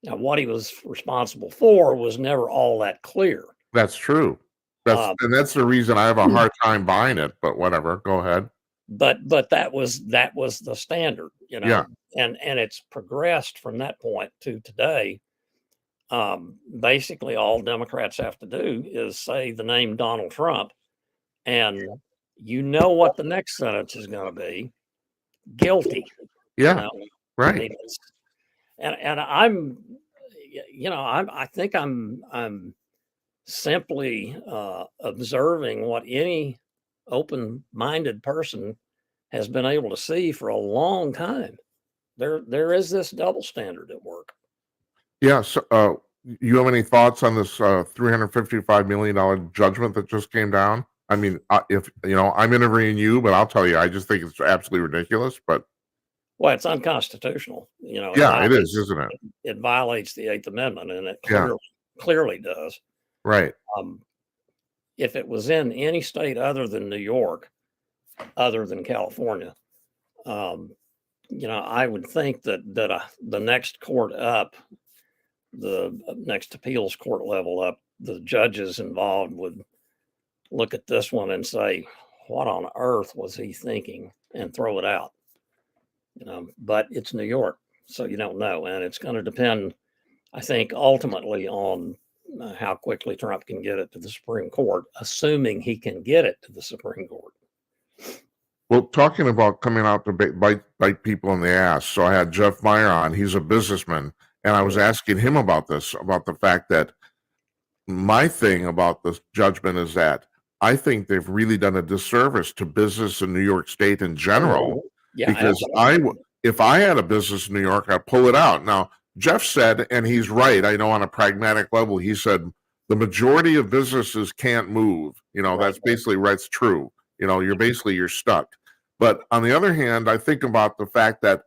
Now, what he was responsible for was never all that clear. That's true. And that's the reason I have a hard time buying it, but whatever, go ahead. But that was the standard, Yeah. and it's progressed from that point to today. Basically all Democrats have to do is say the name Donald Trump, and what the next sentence is going to be: guilty. Yeah. Right. I mean, and I think I'm simply observing what any open-minded person has been able to see for a long time. There is this double standard at work. Yeah. So, you have any thoughts on this $355 million judgment that just came down? I mean, if I'm interviewing you, but I'll tell you, I just think it's absolutely ridiculous. But well, it's unconstitutional. Yeah, it is, isn't it? It violates the Eighth Amendment, and it clearly does. Right. If it was in any state other than New York, other than California, I would think that the next court up, the next appeals court level up, the judges involved would look at this one and say, what on earth was he thinking, and throw it out. But it's New York, so you don't know. And it's going to depend, I think, ultimately on how quickly Trump can get it to the Supreme Court, assuming he can get it to the Supreme Court. Well, talking about coming out to bite people in the ass. So I had Jeff Meyer on. He's a businessman. And I was asking him about this, about the fact that my thing about this judgment is that I think they've really done a disservice to business in New York State in general. Yeah, because if I had a business in New York, I'd pull it out. Now, Jeff said, and he's right, I know on a pragmatic level, he said the majority of businesses can't move. That's basically right. It's true. You're stuck. But on the other hand, I think about the fact that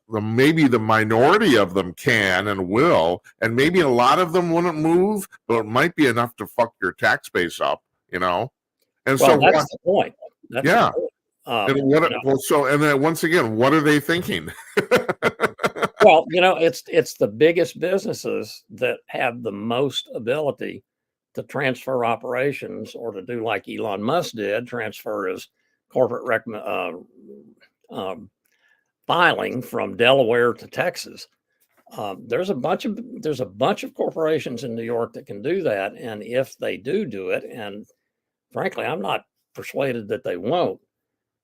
maybe the minority of them can and will, and maybe a lot of them wouldn't move, but it might be enough to fuck your tax base up, And well, so that's the point. That's the point. And then once again, what are they thinking? Well, it's the biggest businesses that have the most ability to transfer operations, or to do like Elon Musk did, transfer his corporate filing from Delaware to Texas. There's a bunch of corporations in New York that can do that, and if they do it, and frankly, I'm not persuaded that they won't,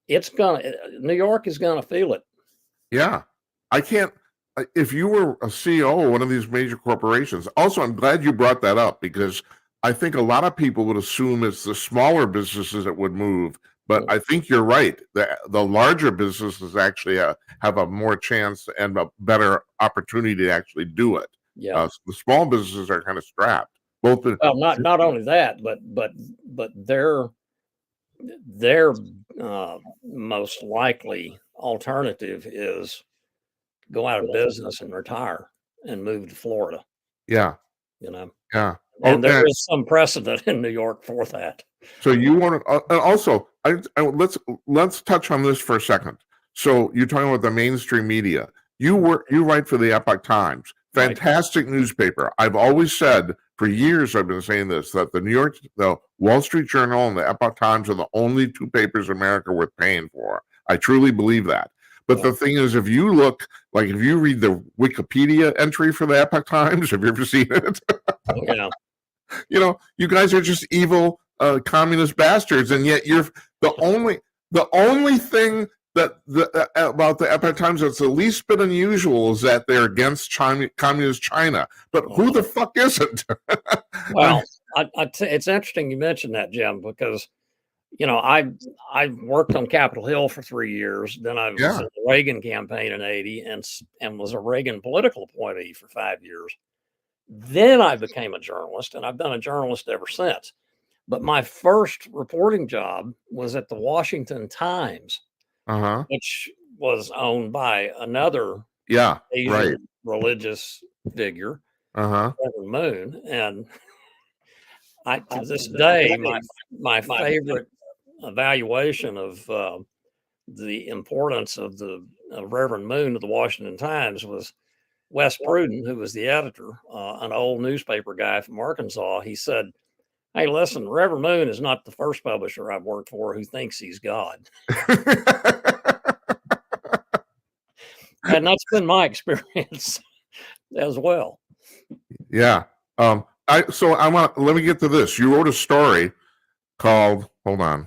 New York is gonna feel it. Yeah, I can't. If you were a CEO of one of these major corporations, also, I'm glad you brought that up, because I think a lot of people would assume it's the smaller businesses that would move. But I think you're right. The larger businesses actually have a more chance and a better opportunity to actually do it. Yeah. The small businesses are kind of strapped. Well, not only that, but their most likely alternative is go out of business and retire and move to Florida. Yeah. Yeah. And there is some precedent in New York for that. So you want to, and also, let's touch on this for a second. So you're talking about the mainstream media. You write for the Epoch Times, fantastic newspaper. I've always said for years, I've been saying this, that the Wall Street Journal and the Epoch Times are the only two papers in America worth paying for. I truly believe that. But the thing is, if you read the Wikipedia entry for the Epoch Times, have you ever seen it? Yeah. You guys are just evil communist bastards, and yet you're the only thing that about the Epoch Times that's the least bit unusual is that they're against communist China. But who the fuck isn't? Well, it's interesting you mentioned that, Jim, because I worked on Capitol Hill for 3 years. Then I was in the Reagan campaign in '80 and was a Reagan political appointee for 5 years. Then I became a journalist, and I've been a journalist ever since. But my first reporting job was at the Washington Times, which was owned by another Yeah, right. Asian religious figure, Uh-huh. Reverend Moon, and to this day, my favorite evaluation of the importance of the Reverend Moon of the Washington Times was Wes Pruden, who was the editor, an old newspaper guy from Arkansas. He said, "Hey, listen, Reverend Moon is not the first publisher I've worked for who thinks he's God." And that's been my experience as well. Yeah. Let me get to this. You wrote a story called, hold on.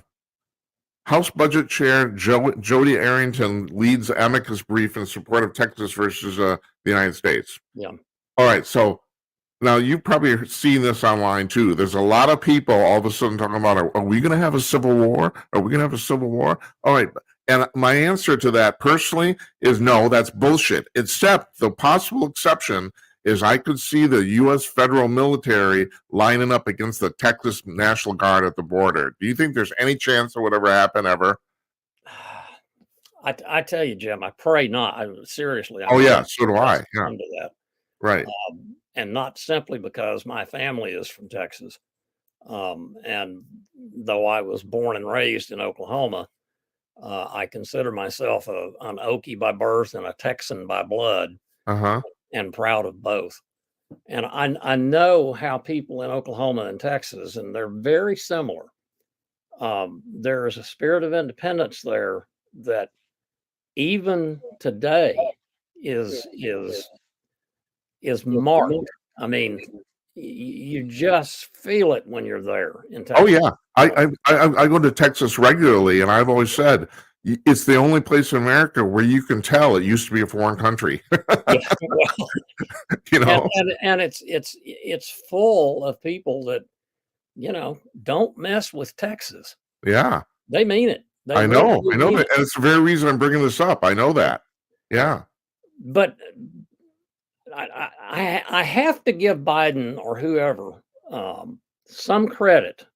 House Budget Chair Jody Arrington leads amicus brief in support of Texas versus the United States. Yeah. All right. So now you've probably seen this online too. There's a lot of people all of a sudden talking about, are we going to have a civil war? Are we going to have a civil war? All right. And my answer to that personally is no, that's bullshit. Except the possible exception is I could see the U.S. federal military lining up against the Texas National Guard at the border. Do you think there's any chance of whatever happen ever? I tell you, Jim, I pray not. Seriously. Oh, yeah, so do I. Yeah. Come to that. Right. And not simply because my family is from Texas. And though I was born and raised in Oklahoma, I consider myself an Okie by birth and a Texan by blood, and proud of both. And I know how people in Oklahoma and Texas, and they're very similar. There is a spirit of independence there that even today is marked. I mean, you just feel it when you're there in Texas. Oh yeah, I go to Texas regularly, and I've always said it's the only place in America where you can tell it used to be a foreign country. Yeah, well, you know, and it's full of people that don't mess with Texas. Yeah, they mean it. I know that, and it's the very reason I'm bringing this up. I know that. Yeah, but I have to give Biden or whoever some credit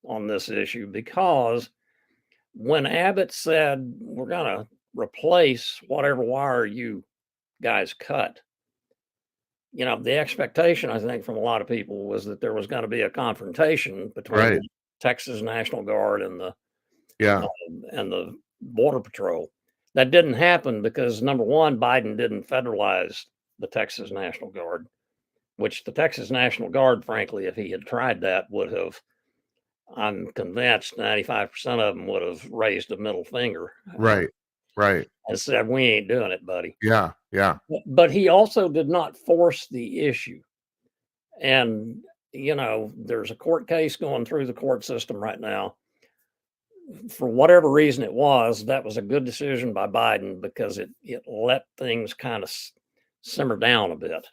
on this issue, because when Abbott said we're going to replace whatever wire you guys cut, the expectation, I think, from a lot of people was that there was going to be a confrontation between the Texas National Guard and the Border Patrol. That didn't happen because, number one, Biden didn't federalize the Texas National Guard, which the Texas National Guard, frankly, if he had tried that, would have, I'm convinced 95% of them would have raised a middle finger. Right. And said, we ain't doing it, buddy. Yeah. But he also did not force the issue. And, there's a court case going through the court system right now. For whatever reason it was, that was a good decision by Biden, because it let things kind of simmer down a bit.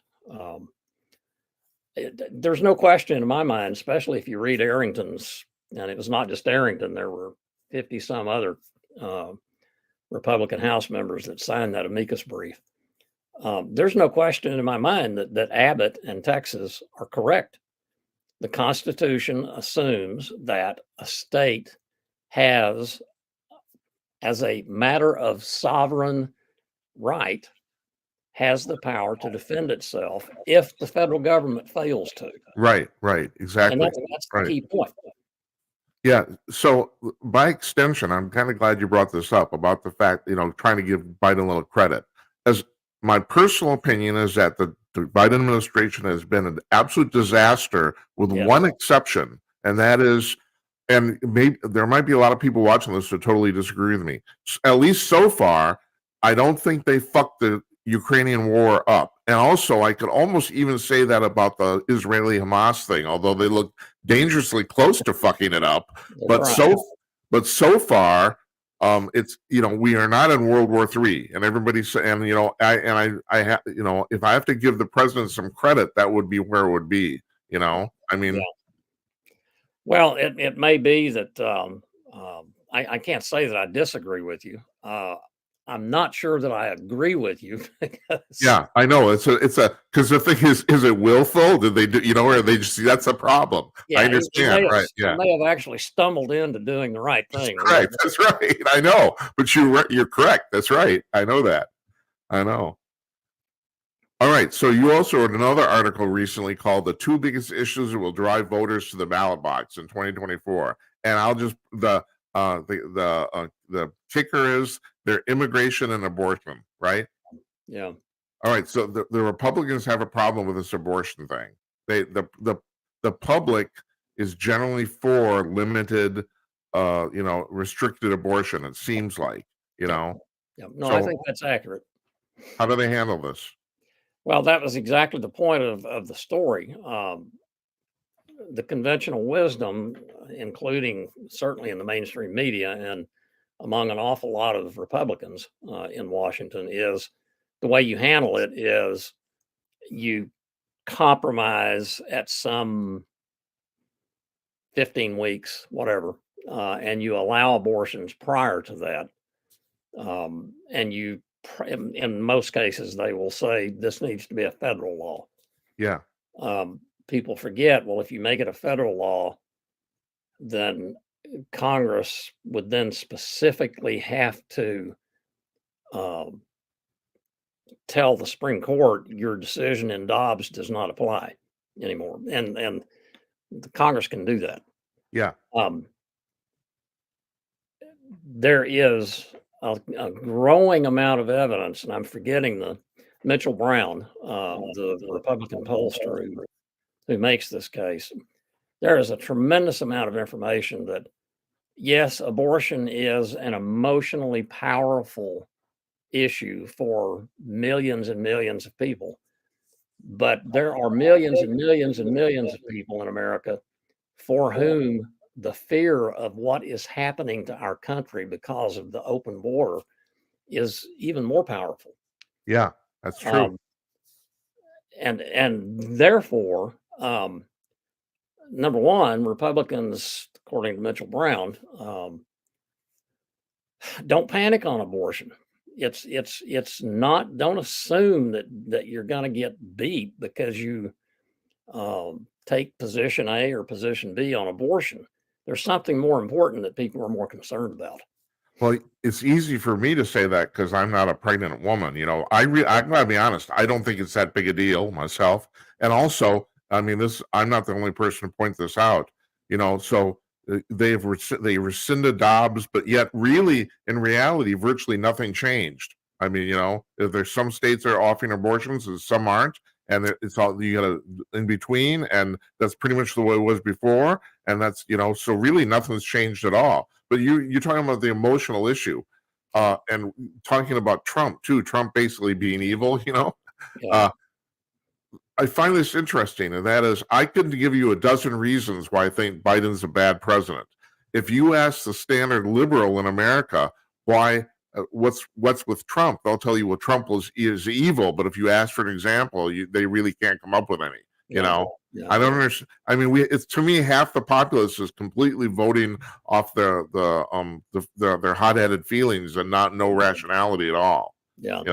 There's no question in my mind, especially if you read Arrington's, and it was not just Arrington, there were 50 some other Republican House members that signed that amicus brief. There's no question in my mind that Abbott and Texas are correct. The Constitution assumes that a state has, as a matter of sovereign right, has the power to defend itself if the federal government fails to. Right, exactly. And that's the key point. Yeah. So by extension, I'm kind of glad you brought this up about the fact, trying to give Biden a little credit. As my personal opinion is that the Biden administration has been an absolute disaster with one exception, and that is, and maybe there might be a lot of people watching this who totally disagree with me. At least so far, I don't think they fucked the Ukrainian war up. And also, I could almost even say that about the Israeli-Hamas thing, although they look dangerously close to fucking it up. But so far, it's we are not in World War III, and everybody's and if I have to give the president some credit, that would be where it would be. I mean. Yeah. Well, it may be that I can't say that I disagree with you. I'm not sure that I agree with you. Yeah, I know. It's because the thing is it willful? Did they do, or they just, that's a problem. Yeah, I understand, right? Yeah. They have actually stumbled into doing the right thing. Right. That's right. I know. But you're correct. That's right. I know that. I know. All right. So you also wrote another article recently called "The Two Biggest Issues That Will Drive Voters to the Ballot Box in 2024." And I'll just the kicker is their immigration and abortion, right? Yeah. All right. So the Republicans have a problem with this abortion thing. The public is generally for limited, restricted abortion. It seems like, Yeah. No, I So think that's accurate. how do they handle this? Well, that was exactly the point of the story. The conventional wisdom, including certainly in the mainstream media and among an awful lot of Republicans in Washington, is the way you handle it is you compromise at some 15 weeks, whatever, and you allow abortions prior to that. And in most cases, they will say this needs to be a federal law. Yeah. People forget, well, if you make it a federal law, then Congress would then specifically have to tell the Supreme Court your decision in Dobbs does not apply anymore, and the Congress can do that. Yeah. There is a growing amount of evidence, and I'm forgetting the Mitchell Brown, the Republican pollster who makes this case. There is a tremendous amount of information that, yes, abortion is an emotionally powerful issue for millions and millions of people, but there are millions and millions and millions of people in America for whom the fear of what is happening to our country because of the open border is even more powerful. Yeah, that's true. And therefore, number one, Republicans, according to Mitchell Brown, don't panic on abortion. It's not. Don't assume that you're going to get beat because you take position A or position B on abortion. There's something more important that people are more concerned about. Well, it's easy for me to say that because I'm not a pregnant woman. I'm gotta be honest. I don't think it's that big a deal myself. And also, I mean, I'm not the only person to point this out. So they rescinded Dobbs, but yet, really, in reality, virtually nothing changed. I mean, there's some states that are offering abortions and some aren't, and it's all you got to in between, and that's pretty much the way it was before. And that's so really nothing's changed at all. But you're talking about the emotional issue, and talking about Trump too. Trump basically being evil. Yeah. I find this interesting, and that is, I couldn't give you a dozen reasons why I think Biden's a bad president. If you ask the standard liberal in America why, what's with Trump, they'll tell you, well, Trump is evil. But if you ask for an example, they really can't come up with any. Yeah. I don't understand. I mean, it's to me, half the populace is completely voting off their hot-headed feelings and no rationality at all. Yeah.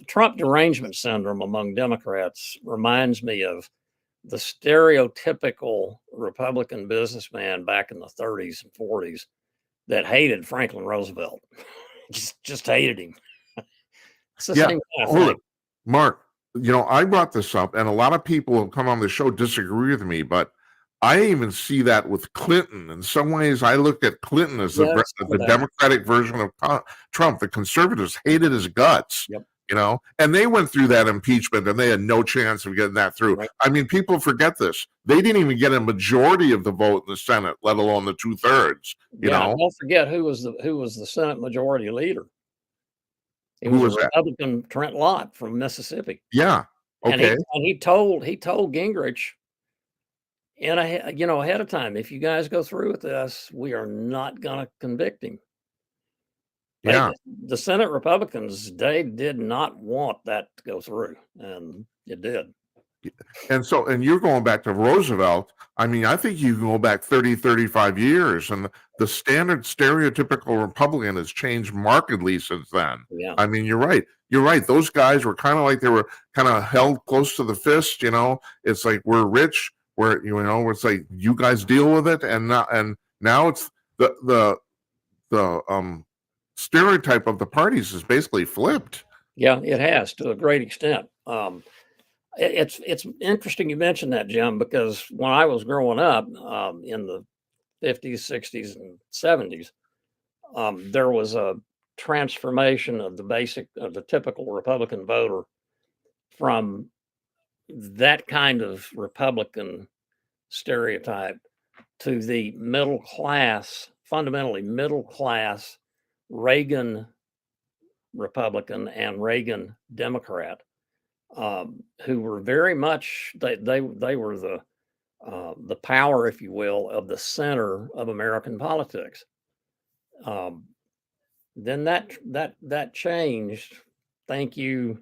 Trump derangement syndrome among Democrats reminds me of the stereotypical Republican businessman back in the 30s and 40s that hated Franklin Roosevelt. just hated him. It's the same kind of thing. Mark, I brought this up, and a lot of people who come on the show disagree with me, but I even see that with Clinton. In some ways, I look at Clinton as the Democratic version of Trump. The conservatives hated his guts, and they went through that impeachment, and they had no chance of getting that through. Right. I mean, people forget this. They didn't even get a majority of the vote in the Senate, let alone the 2/3. Don't forget who was the Senate Majority Leader. It was a Republican, Trent Lott from Mississippi. Yeah. Okay. And he told Gingrich ahead of time, if you guys go through with this, we are not going to convict him. Yeah. The Senate Republicans, they did not want that to go through, and it did. And you're going back to Roosevelt. I mean, I think you can go back 30, 35 years, and the standard stereotypical Republican has changed markedly since then. Yeah. I mean, you're right. Those guys were kind of like they were kind of held close to the fist. It's like, we're rich. It's like, you guys deal with it, and now it's the stereotype of the parties is basically flipped. Yeah, it has to a great extent. It's interesting you mentioned that, Jim, because when I was growing up in the 50s, 60s, and 70s, there was a transformation of the typical Republican voter from that kind of Republican stereotype to the middle class, fundamentally middle class Reagan Republican and Reagan Democrat, who were very much they were the power, if you will, of the center of American politics. Um, then that changed. Thank you,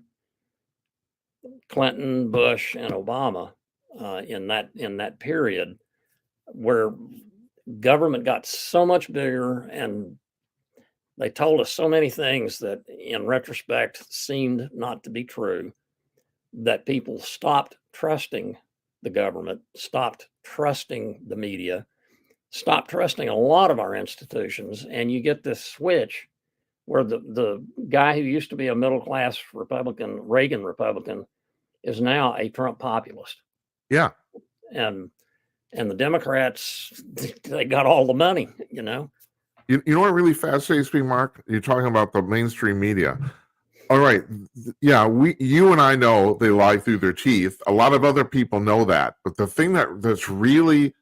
Clinton, Bush, and Obama, in that period where government got so much bigger and they told us so many things that in retrospect seemed not to be true, that people stopped trusting the government, stopped trusting the media, stopped trusting a lot of our institutions. And you get this switch where the guy who used to be a middle class Republican, Reagan Republican, is now a Trump populist. Yeah. And the Democrats, they got all the money, you know. You know what really fascinates me, Mark? You're talking about the mainstream media. All right. Yeah, you and I know they lie through their teeth. A lot of other people know that. But the thing that's really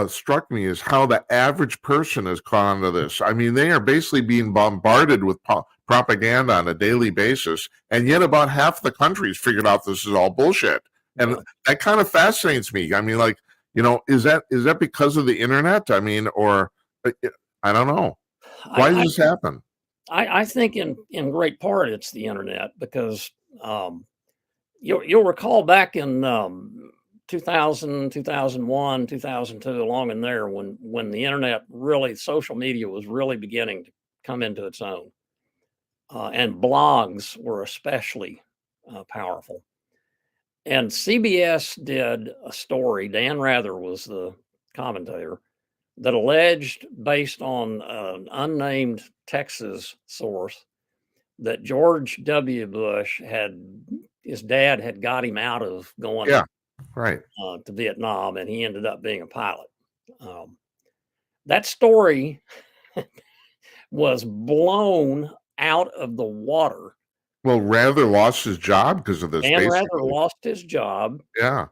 struck me is how the average person has caught onto this. I mean, they are basically being bombarded with propaganda on a daily basis, and yet about half the country's figured out this is all bullshit. And that kind of fascinates me. I mean, like, you know, is that because of the internet? I mean, or I don't know. Why does this happen? I think in great part it's the internet, because you'll recall back in 2000, 2001, 2002, along in there, when the internet really, social media was really beginning to come into its own, and blogs were especially powerful. And CBS did a story. Dan Rather was the commentator, that alleged, based on an unnamed Texas source, that George W. Bush his dad had got him out of going to Vietnam, and he ended up being a pilot. That story was blown out of the water. Well, Rather lost his job because of this. Dan Rather lost his job. Yeah.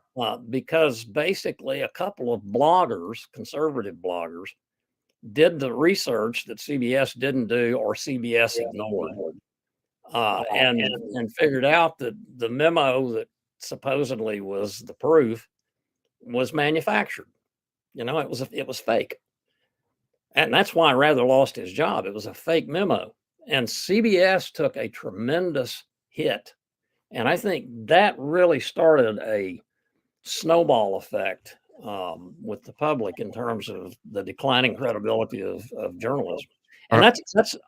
Because basically a couple of bloggers, conservative bloggers, did the research that CBS didn't do, or CBS ignored, and figured out that the memo that supposedly was the proof was manufactured. You know, it was fake. And that's why Rather lost his job. It was a fake memo. And CBS took a tremendous hit. And I think that really started a snowball effect with the public in terms of the declining credibility of journalism. And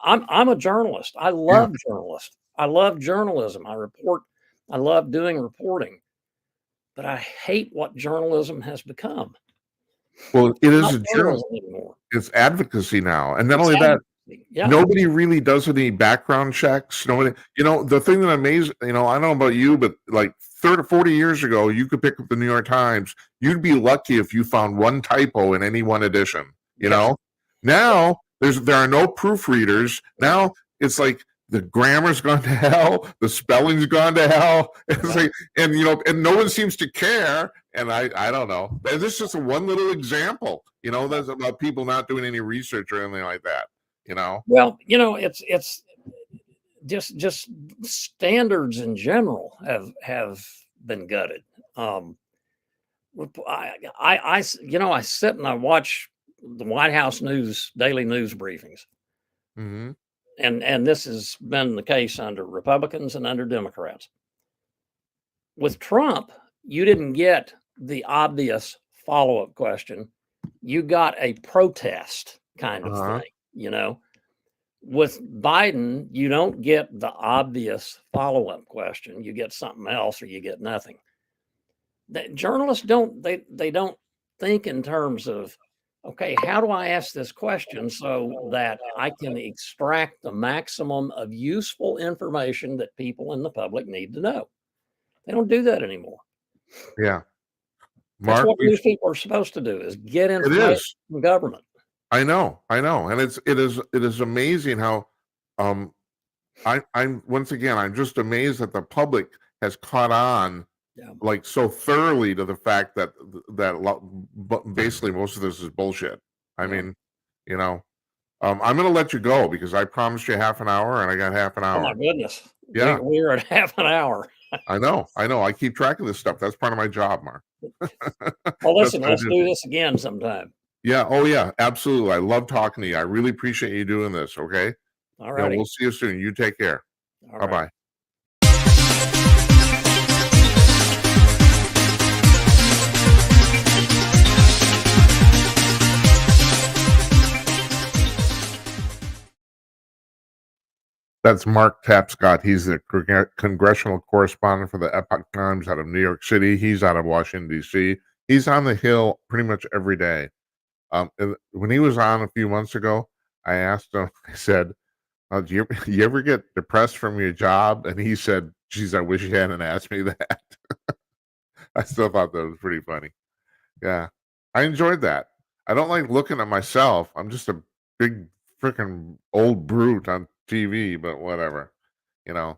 I'm a journalist. I love journalists. I love journalism. I love doing reporting, but I hate what journalism has become. Well, it is a journalism anymore. It's advocacy now. And not only that, nobody really does any background checks. Nobody, you know, the thing that amazes, you know, I don't know about you, but like 30 or 40 years ago, you could pick up the New York Times. You'd be lucky if you found one typo in any one edition, you know? Now there are no proofreaders. Now it's like the grammar's gone to hell, the spelling's gone to hell. It's like, and you know, and no one seems to care. And I don't know. This is just one little example, you know, that's about people not doing any research or anything like that, you know? Well, you know, it's just standards in general have been gutted. I sit and I watch the White House daily news briefings. Mm-hmm. And this has been the case under Republicans and under Democrats. With Trump, you didn't get the obvious follow-up question. You got a protest kind of thing, you know. With Biden, you don't get the obvious follow-up question. You get something else, or you get nothing. Journalists don't think in terms of Okay, how do I ask this question so that I can extract the maximum of useful information that people in the public need to know? They don't do that anymore. Yeah. That's Mark, what news people are supposed to do, is get it information is. from government. I know, and it is amazing how I'm once again I'm just amazed that the public has caught on Yeah. like so thoroughly to the fact that basically most of this is bullshit. I Yeah. mean, you know, I'm going to let you go because I promised you half an hour and I got half an Oh my hour. goodness. Yeah, We're at half an hour. I know. I keep track of this stuff. That's part of my job, Mark. Well, That's listen, what it let's is. do this again sometime. Yeah. Oh, yeah. Absolutely. I love talking to you. I really appreciate you doing this. Okay. All righty. We'll see you soon. You take care. All Bye right. bye. That's Mark Tapscott. He's the congressional correspondent for the Epoch Times out of New York City. He's out of Washington, D.C. He's on the Hill pretty much every day. When he was on a few months ago, I asked him, I said, do you ever get depressed from your job? And he said, geez, I wish you hadn't asked me that. I still thought that was pretty funny. Yeah. I enjoyed that. I don't like looking at myself. I'm just a big freaking old brute on TV, but whatever.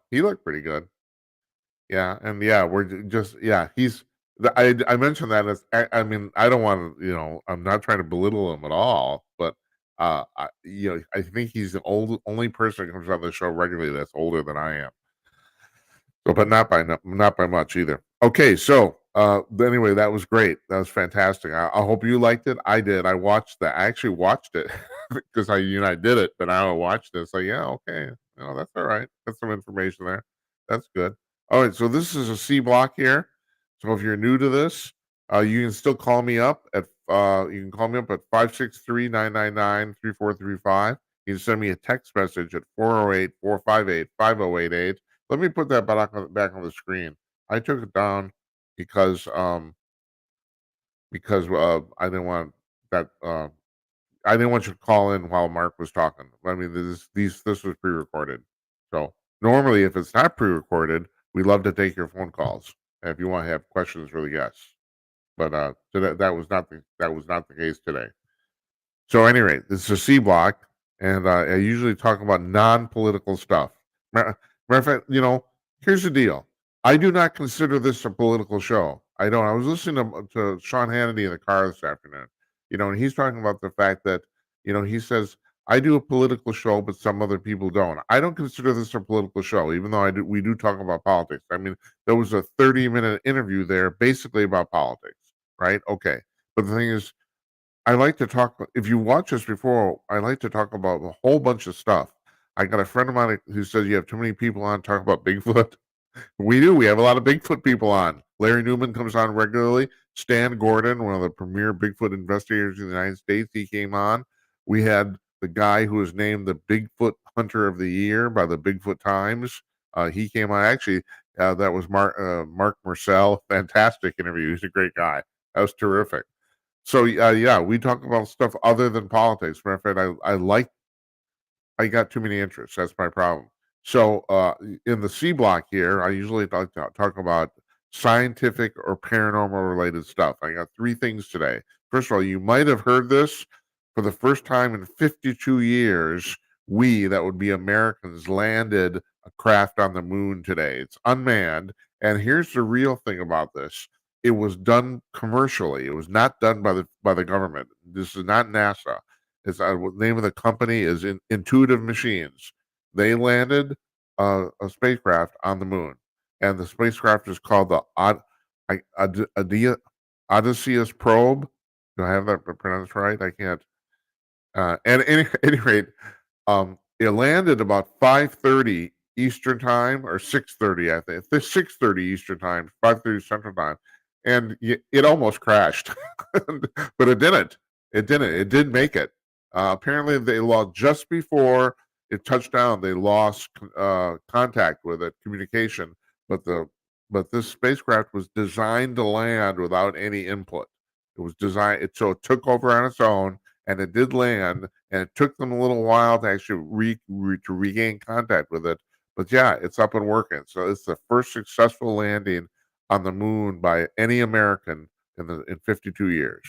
He looked pretty good. Yeah, and yeah, he's I mentioned that as I mean, I don't want to, I'm not trying to belittle him at all, but I think he's the only person that comes on the show regularly that's older than I am. So, but not by much either. Okay, so anyway, that was great. That was fantastic. I hope you liked it. I did. I watched that. I actually watched it because I did it, but I watched it. So yeah, okay, that's all right. That's some information there. That's good. All right, so this is a C block here. So if you're new to this, you can still call me up at 563-999-3435. You can send me a text message at 408-458-5088. Let me put that back on the screen. I took it down because I didn't want that I didn't want you to call in while Mark was talking. I mean, this was pre-recorded. So normally, if it's not pre-recorded, we love to take your phone calls if you want to have questions for the guests. But so that was not the case today. So, at any rate, this is a C block, and I usually talk about non-political stuff. Matter of fact, here's the deal. I do not consider this a political show. I don't. I was listening to Sean Hannity in the car this afternoon, and he's talking about the fact that, he says, I do a political show, but some other people don't. I don't consider this a political show, even though we do talk about politics. I mean, there was a 30-minute interview there basically about politics, right? Okay. But the thing is, I like to talk. If you watch us before, I like to talk about a whole bunch of stuff. I got a friend of mine who says you have too many people on talking about Bigfoot. We do. We have a lot of Bigfoot people on. Larry Newman comes on regularly. Stan Gordon, one of the premier Bigfoot investigators in the United States, he came on. We had the guy who was named the Bigfoot Hunter of the Year by the Bigfoot Times. He came on. Actually, that was Mark Marcel. Fantastic interview. He's a great guy. That was terrific. So yeah, we talk about stuff other than politics. Matter of fact, I got too many interests. That's my problem. So in the C block here, I usually talk about scientific or paranormal related stuff. I got three things today. First of all, you might have heard this for the first time in 52 years. That would be Americans, landed a craft on the moon today. It's unmanned. And here's the real thing about this. It was done commercially. It was not done by the government. This is not NASA. It's the name of the company is Intuitive Machines. They landed a spacecraft on the moon, and the spacecraft is called the Odysseus probe. Do I have that pronounced right? I can't. At any rate, it landed about 5:30 Eastern time or 6:30, I think. It's 6:30 Eastern time, 5:30 Central time, and it almost crashed, but it didn't. It didn't. It did make it. Apparently, they lost just before it touched down. They lost contact with it, communication. But this spacecraft was designed to land without any input. It was designed, so it took over on its own, and it did land, and it took them a little while to actually to regain contact with it. But yeah, it's up and working. So it's the first successful landing on the moon by any American in 52 years.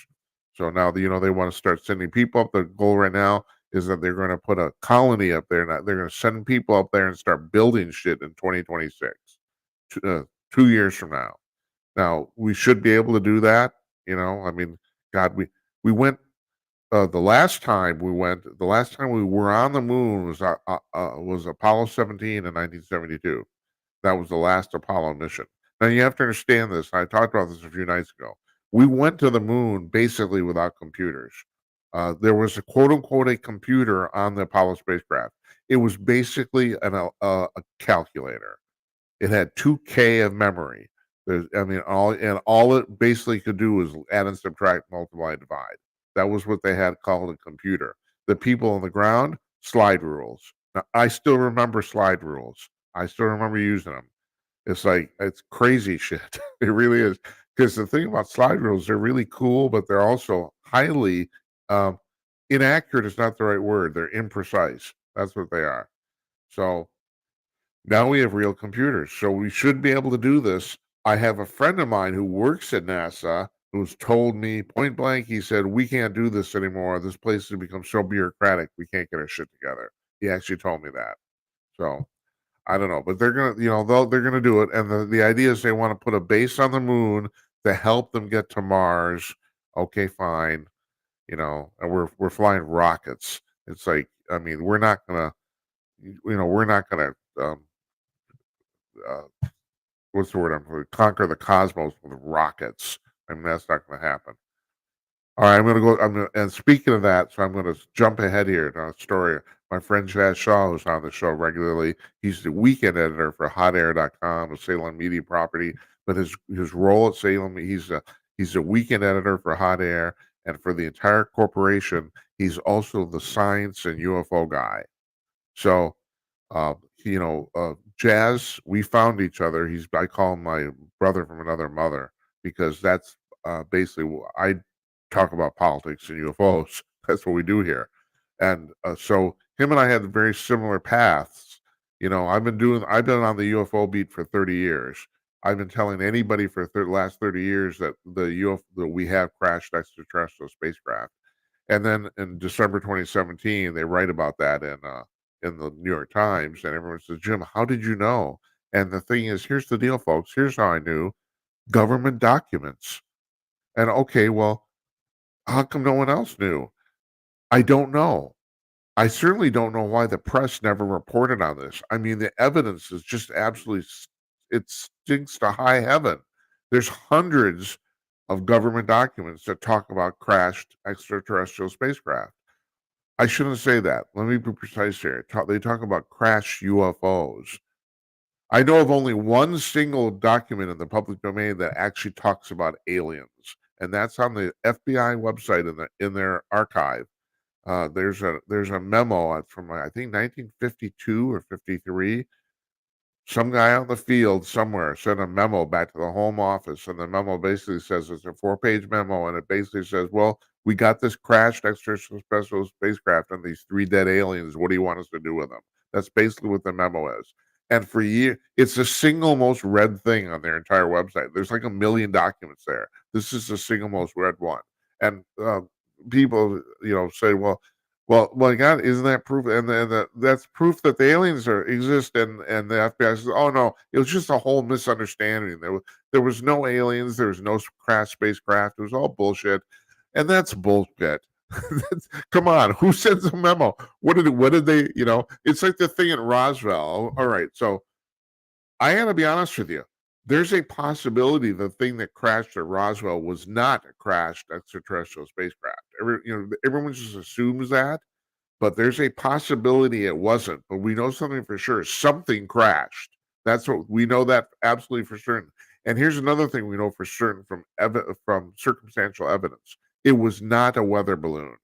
So now they want to start sending people up. The goal right now is that they're going to put a colony up there. They're going to send people up there and start building shit in 2026, 2 years from now. Now we should be able to do that. I mean, God, we went. The last time we were on the moon was Apollo 17 in 1972. That was the last Apollo mission. Now you have to understand this. I talked about this a few nights ago. We went to the moon basically without computers. There was a quote unquote a computer on the Apollo spacecraft. It was basically a calculator. It had 2K of memory. All it basically could do was add and subtract, multiply, divide. That was what they had called a computer. The people on the ground, slide rules. Now, I still remember slide rules. I still remember using them. It's crazy shit. It really is. Because the thing about slide rules, they're really cool, but they're also highly inaccurate is not the right word. They're imprecise. That's what they are. So now we have real computers. So we should be able to do this. I have a friend of mine who works at NASA who's told me point blank, he said, we can't do this anymore. This place has become so bureaucratic, we can't get our shit together. He actually told me that. So I don't know, but they're gonna, they're gonna do it. And the idea is they want to put a base on the moon to help them get to Mars. Okay, fine. And we're flying rockets. It's like, I mean, we're not gonna what's the word I'm for? Conquer the cosmos with rockets. I mean, that's not going to happen. All right, and speaking of that, so I'm going to jump ahead here to a story. My friend Chad Shaw, who's on the show regularly, he's the weekend editor for hotair.com, a Salem media property. But his role at Salem, he's a weekend editor for Hot Air, and for the entire corporation, he's also the science and UFO guy. So, Jazz, we found each other. I call him my brother from another mother, because that's basically I talk about politics and UFOs. That's what we do here. And so him and I had very similar paths. I've been on the UFO beat for 30 years. I've been telling anybody for the last 30 years that that we have crashed extraterrestrial spacecraft. And then in December 2017, they write about that in the New York Times, and everyone says, Jim, how did you know? And the thing is, here's the deal, folks. Here's how I knew. Government documents. And okay, well, how come no one else knew? I don't know. I certainly don't know why the press never reported on this. I mean, the evidence is just absolutely, it stinks to high heaven. There's hundreds of government documents that talk about crashed extraterrestrial spacecraft. I shouldn't say that. Let me be precise here. They talk about crashed UFOs. I know of only one single document in the public domain that actually talks about aliens, and that's on the FBI website in their archive. There's a memo from I think 1952 or 53. Some guy out in the field somewhere sent a memo back to the home office, and the memo basically says it's a 4-page memo, and it basically says, well, we got this crashed extraterrestrial spacecraft and these 3 dead aliens. What do you want us to do with them? That's basically what the memo is. And for years, it's the single most read thing on their entire website. There's like 1 million documents there. This is the single most read one. And people, say, well, my God, isn't that proof? And that's proof that the aliens exist. And the FBI says, oh no, it was just a whole misunderstanding. There was no aliens. There was no crashed spacecraft. It was all bullshit. And that's bullshit. Come on, who sends a memo? What did they? It's like the thing at Roswell. All right, so I got to be honest with you. There's a possibility the thing that crashed at Roswell was not a crashed extraterrestrial spacecraft. Everyone just assumes that, but there's a possibility it wasn't. But we know something for sure. Something crashed. That's what we know, that absolutely for certain. And here's another thing we know for certain from circumstantial evidence. It was not a weather balloon,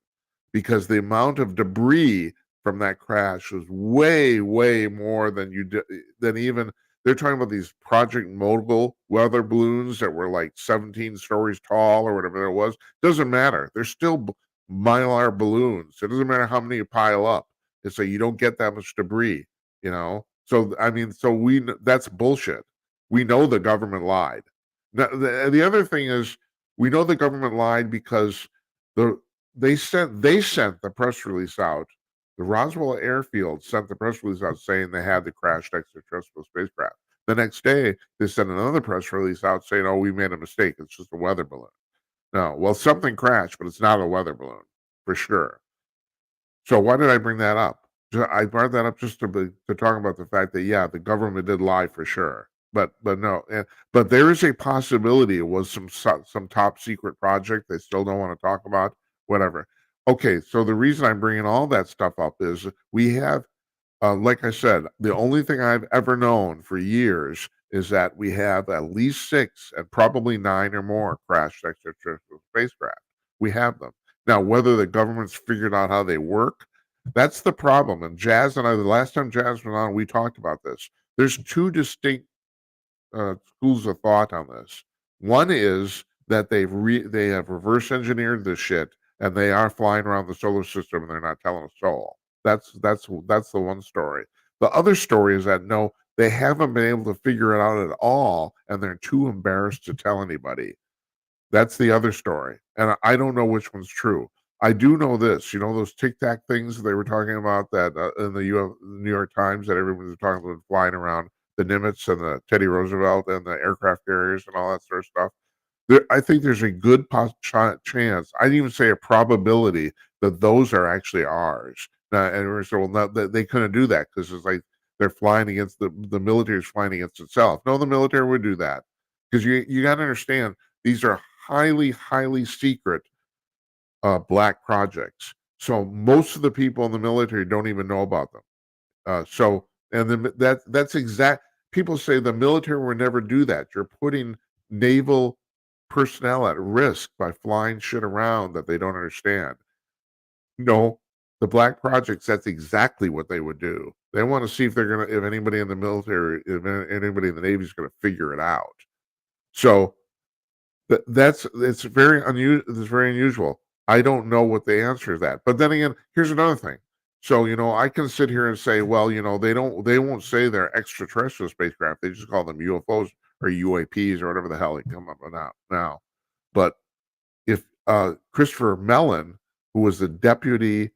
because the amount of debris from that crash was way, way more than even they're talking about these Project Mogul weather balloons that were like 17 stories tall or whatever it was. Doesn't matter. They're still Mylar balloons. It doesn't matter how many you pile up. It's like you don't get that much debris, you know? So, I mean, that's bullshit. We know the government lied. Now, the other thing is, we know the government lied because they sent the press release out. The Roswell Airfield sent the press release out saying they had the crashed extraterrestrial spacecraft. The next day, they sent another press release out saying, "Oh, we made a mistake. It's just a weather balloon." No, well, something crashed, but it's not a weather balloon for sure. So why did I bring that up? I brought that up just to talk about the fact that, yeah, the government did lie for sure, but no, but there is a possibility it was some top secret project they still don't want to talk about. Whatever. Okay, so the reason I'm bringing all that stuff up is we have, like I said, the only thing I've ever known for years is that we have at least 6 and probably 9 or more crashed extraterrestrial spacecraft. We have them. Now, whether the government's figured out how they work, that's the problem. And Jazz and I, the last time Jazz was on, we talked about this. There's 2 distinct schools of thought on this. One is that they have reverse engineered this shit and they are flying around the solar system and they're not telling a soul. That's the one story. The other story is that no, they haven't been able to figure it out at all and they're too embarrassed to tell anybody. That's the other story. And I don't know which one's true. I do know this, those Tic Tac things they were talking about that in the New York Times that everybody was talking about flying around the Nimitz and the Teddy Roosevelt and the aircraft carriers and all that sort of stuff. I think there's a good chance, I'd even say a probability that those are actually ours. And we're saying, well, no, they couldn't do that because it's like they're flying against the military is flying against itself. No, the military would do that because you got to understand these are highly, highly secret black projects. So most of the people in the military don't even know about them. That's exact. People say the military will never do that. You're putting naval personnel at risk by flying shit around that they don't understand. No, the black projects, that's exactly what they would do. They want to see if anybody in the military, if anybody in the Navy is going to figure it out. So it's very unusual. I don't know what the answer to that. But then again, here's another thing. So, I can sit here and say, well, they won't say they're extraterrestrial spacecraft. They just call them UFOs or UAPs or whatever the hell they come up with now. But if Christopher Mellon, who was the deputy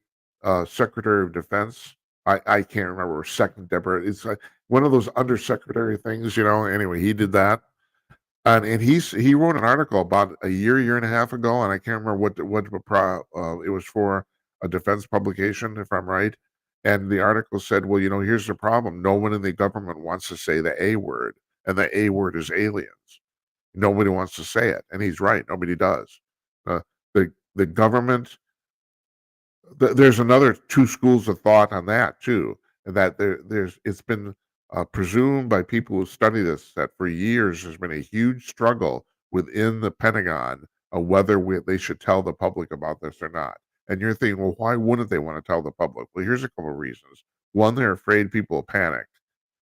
secretary of defense, I can't remember, second deputy, it's like one of those undersecretary things, anyway, he did that. And he wrote an article about a year and a half ago, and I can't remember what it was for, a defense publication, if I'm right. And the article said, well, here's the problem. No one in the government wants to say the A word, and the A word is aliens. Nobody wants to say it, and he's right. Nobody does. The government. There's another 2 schools of thought on that too. That it's been presumed by people who study this that for years there's been a huge struggle within the Pentagon of whether they should tell the public about this or not. And you're thinking, well, why wouldn't they want to tell the public? Well, here's a couple of reasons. One, they're afraid people will panic.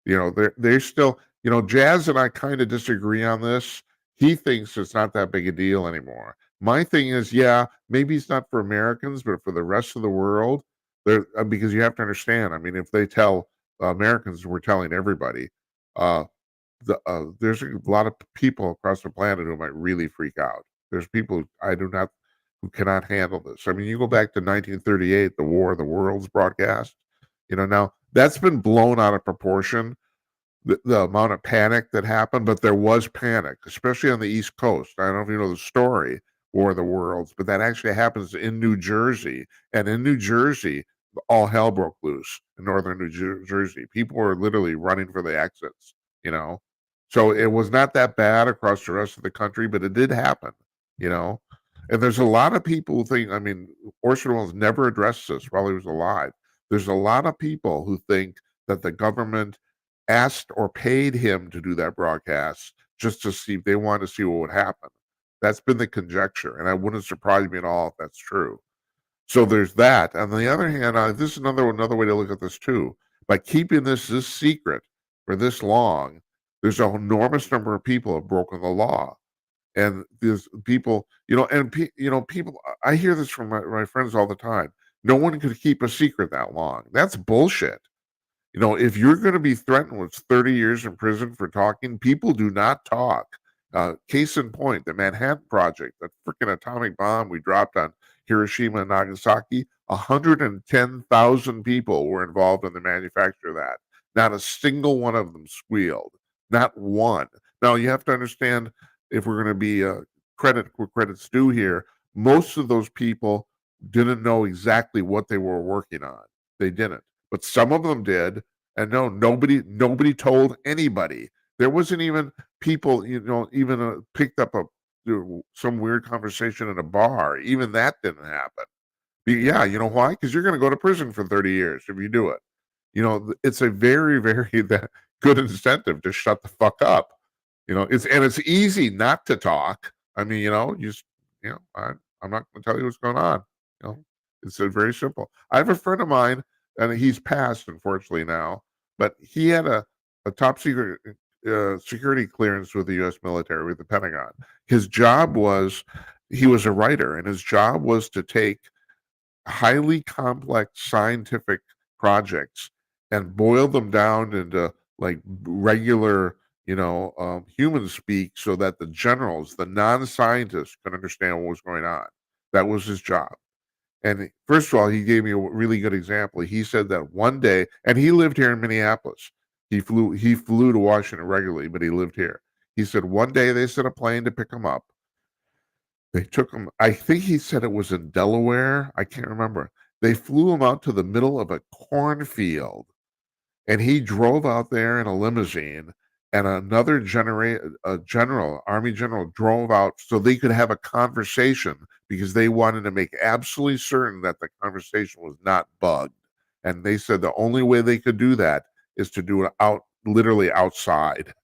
They're still, Jazz and I kind of disagree on this. He thinks it's not that big a deal anymore. My thing is, yeah, maybe it's not for Americans, but for the rest of the world, because you have to understand. I mean, if they tell Americans, we're telling everybody. There's a lot of people across the planet who might really freak out. There's people who cannot handle this. I mean, you go back to 1938, the War of the Worlds broadcast. Now that's been blown out of proportion. The amount of panic that happened, but there was panic, especially on the East Coast. I don't know if you know the story, War of the Worlds, but that actually happens in New Jersey. And in New Jersey, all hell broke loose in northern New Jersey. People were literally running for the exits, So it was not that bad across the rest of the country, but it did happen, And there's a lot of people who think, I mean, Orson Welles never addressed this while he was alive. There's a lot of people who think that the government asked or paid him to do that broadcast just to see if they wanted to see what would happen. That's been the conjecture, and it wouldn't surprise me at all if that's true. So there's that. On the other hand, this is another way to look at this too. By keeping this secret for this long, there's an enormous number of people have broken the law. And there's people, people, I hear this from my friends all the time. No one could keep a secret that long. That's bullshit. If you're going to be threatened with 30 years in prison for talking, people do not talk. Case in point, the Manhattan Project, that freaking atomic bomb we dropped on Hiroshima and Nagasaki, 110,000 people were involved in the manufacture of that. Not a single one of them squealed. Not one. Now, you have to understand, if we're going to be credit where credit's due here, most of those people didn't know exactly what they were working on. They didn't. But some of them did, and no, nobody told anybody. There wasn't even people, even picked up some weird conversation in a bar. Even that didn't happen. Yeah, you know why? Because you're going to go to prison for 30 years if you do it. It's a very, very good incentive to shut the fuck up. It's easy not to talk. I mean, I'm not going to tell you what's going on. It's very simple. I have a friend of mine, and he's passed, unfortunately, now, but he had a top secret security clearance with the U.S. military, with the Pentagon. His job was, he was a writer, and his job was to take highly complex scientific projects and boil them down into like regular, human speak, so that the generals, the non-scientists, could understand what was going on. That was his job. And first of all, he gave me a really good example. He said that one day, and he lived here in Minneapolis. He flew to Washington regularly, but he lived here. He said one day they sent a plane to pick him up. They took him, I think he said it was in Delaware. I can't remember. They flew him out to the middle of a cornfield, and he drove out there in a limousine, and another army general, drove out so they could have a conversation, because they wanted to make absolutely certain that the conversation was not bugged. And they said the only way they could do that is to do it literally outside.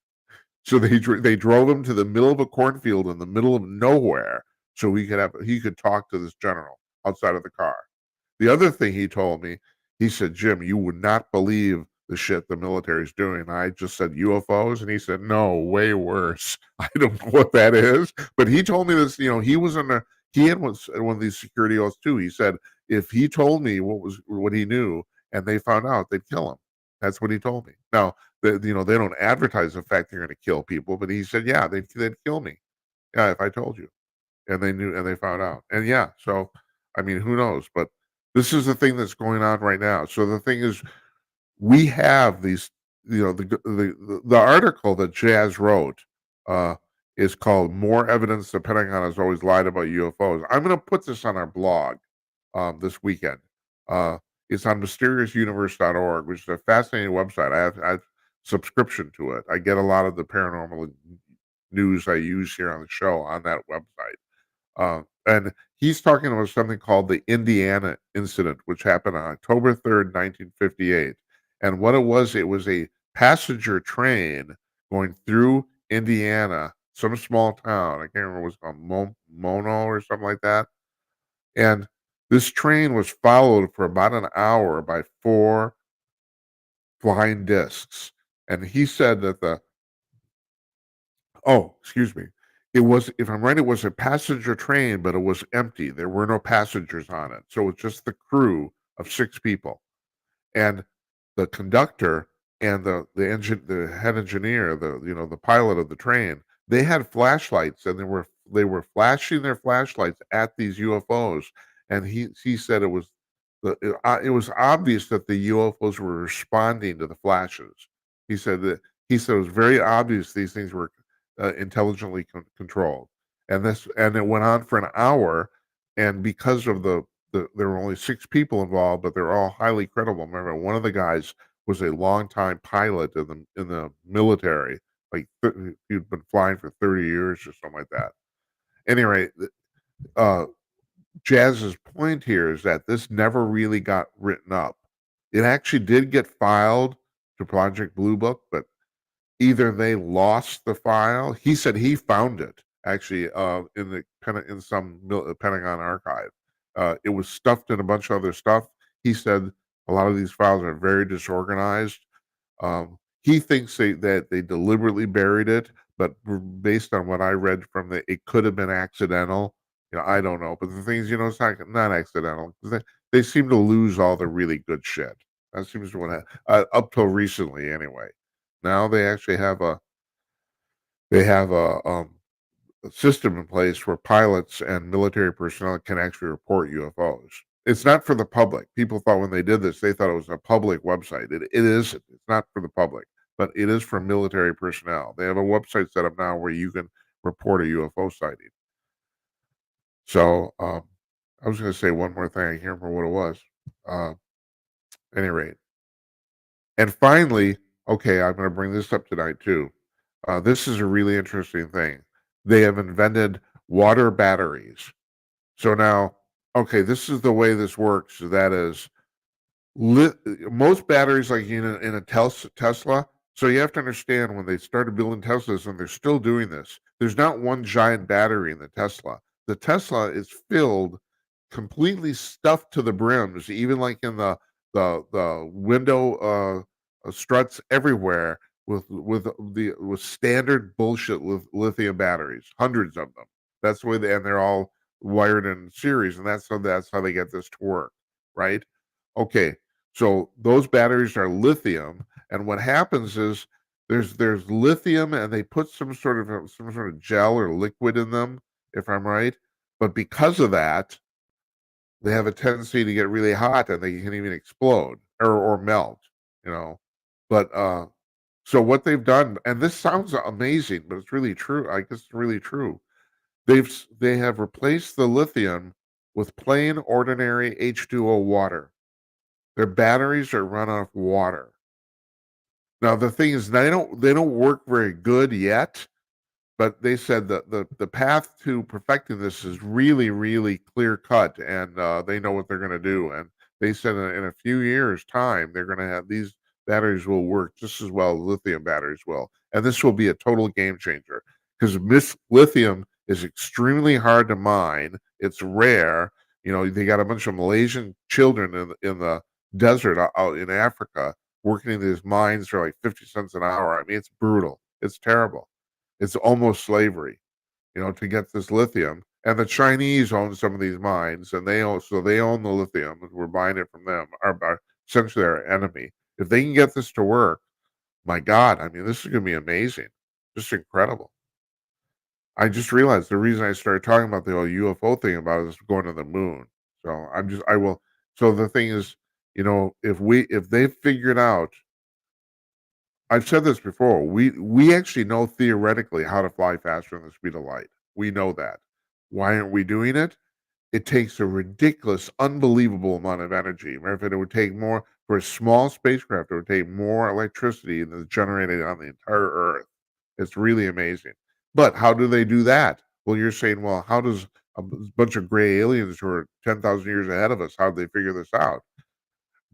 So they drove him to the middle of a cornfield in the middle of nowhere, so he could talk to this general outside of the car. The other thing he told me, he said, "Jim, you would not believe the shit the military's doing." I just said UFOs, and he said, "No, way worse." I don't know what that is, but he told me this. He was he had one of these security oaths too. He said if he told me what he knew, and they found out, they'd kill him. That's what he told me. Now, they don't advertise the fact they're going to kill people, but he said, yeah, they'd kill me. Yeah, if I told you. And they knew, and they found out. And yeah, so, I mean, who knows? But this is the thing that's going on right now. So the thing is, we have these, the article that Jazz wrote is called "More Evidence the Pentagon Has Always Lied About UFOs." I'm going to put this on our blog this weekend. It's on mysteriouswuniverse.org, which is a fascinating website. I have subscription to it. I get a lot of the paranormal news I use here on the show on that website. And he's talking about something called the Indiana incident, which happened on October 3rd, 1958. And what it was a passenger train going through Indiana, some small town. I can't remember what it's called, Mono or something like that. And this train was followed for about an hour by 4 flying discs. And he said that excuse me. It was, if I'm right, it was a passenger train, but it was empty. There were no passengers on it. So it's just the crew of 6 people. And the conductor and the head engineer, the pilot of the train, they had flashlights, and they were flashing their flashlights at these UFOs. And he said it was obvious that the UFOs were responding to the flashes. He said it was very obvious these things were intelligently controlled, and it went on for an hour. And because of there were only 6 people involved, but they're all highly credible. Remember, one of the guys was a longtime pilot in the military, like he'd been flying for 30 years or something like that. Anyway, Jazz's point here is that this never really got written up. It actually did get filed to Project Blue Book, but either they lost the file. He said he found it actually in some Pentagon archive. It was stuffed in a bunch of other stuff. He said a lot of these files are very disorganized. He thinks that they deliberately buried it, but based on what I read from it could have been accidental. I don't know. But the thing is, it's not accidental. They seem to lose all the really good shit. That seems to what up till recently, anyway. Now they actually have a system in place where pilots and military personnel can actually report UFOs. It's not for the public. People thought when they did this, they thought it was a public website. It isn't. It's not for the public, but it is for military personnel. They have a website set up now where you can report a UFO sighting. So I was going to say one more thing. I can't remember what it was. At any rate. And finally, okay, I'm going to bring this up tonight too. This is a really interesting thing. They have invented water batteries. So now, okay, this is the way this works. That is, most batteries, like in a Tesla. So you have to understand when they started building Teslas, and they're still doing this. There's not one giant battery in the Tesla. The Tesla is filled, completely stuffed to the brims, even like in the window struts everywhere with standard bullshit lithium batteries, hundreds of them. That's the way and they're all wired in series, and that's how they get this to work, right? Okay, so those batteries are lithium, and what happens is there's lithium, and they put some sort of gel or liquid in them, if I'm right. But because of that, they have a tendency to get really hot, and they can even explode or melt, you know. But so what they've done, and this sounds amazing, but it's really true. I guess it's really true. They have replaced the lithium with plain ordinary H2O water. Their batteries are run off water. Now the thing is, they don't work very good yet, but they said that the path to perfecting this is really, really clear cut, and they know what they're going to do. And they said in a few years' time, they're going to have these batteries will work just as well as lithium batteries will, and this will be a total game changer because lithium is extremely hard to mine. It's rare. They got a bunch of Malaysian children in the desert out in Africa working in these mines for like 50 cents an hour. I mean, it's brutal. It's terrible. It's almost slavery, to get this lithium. And the Chinese own some of these mines, and they own the lithium, and we're buying it from them. Are essentially our enemy. If they can get this to work, my God, I mean, this is going to be amazing, just incredible. I just realized the reason I started talking about the whole UFO thing about it is going to the moon. So I will. So the thing is, if they figured out, I've said this before, we actually know theoretically how to fly faster than the speed of light. We know that. Why aren't we doing it? It takes a ridiculous, unbelievable amount of energy. Matter of fact, it would take more for a small spacecraft. It would take more electricity than is generated on the entire Earth. It's really amazing. But how do they do that? Well, you're saying, well, how does a bunch of gray aliens who are 10,000 years ahead of us, how do they figure this out?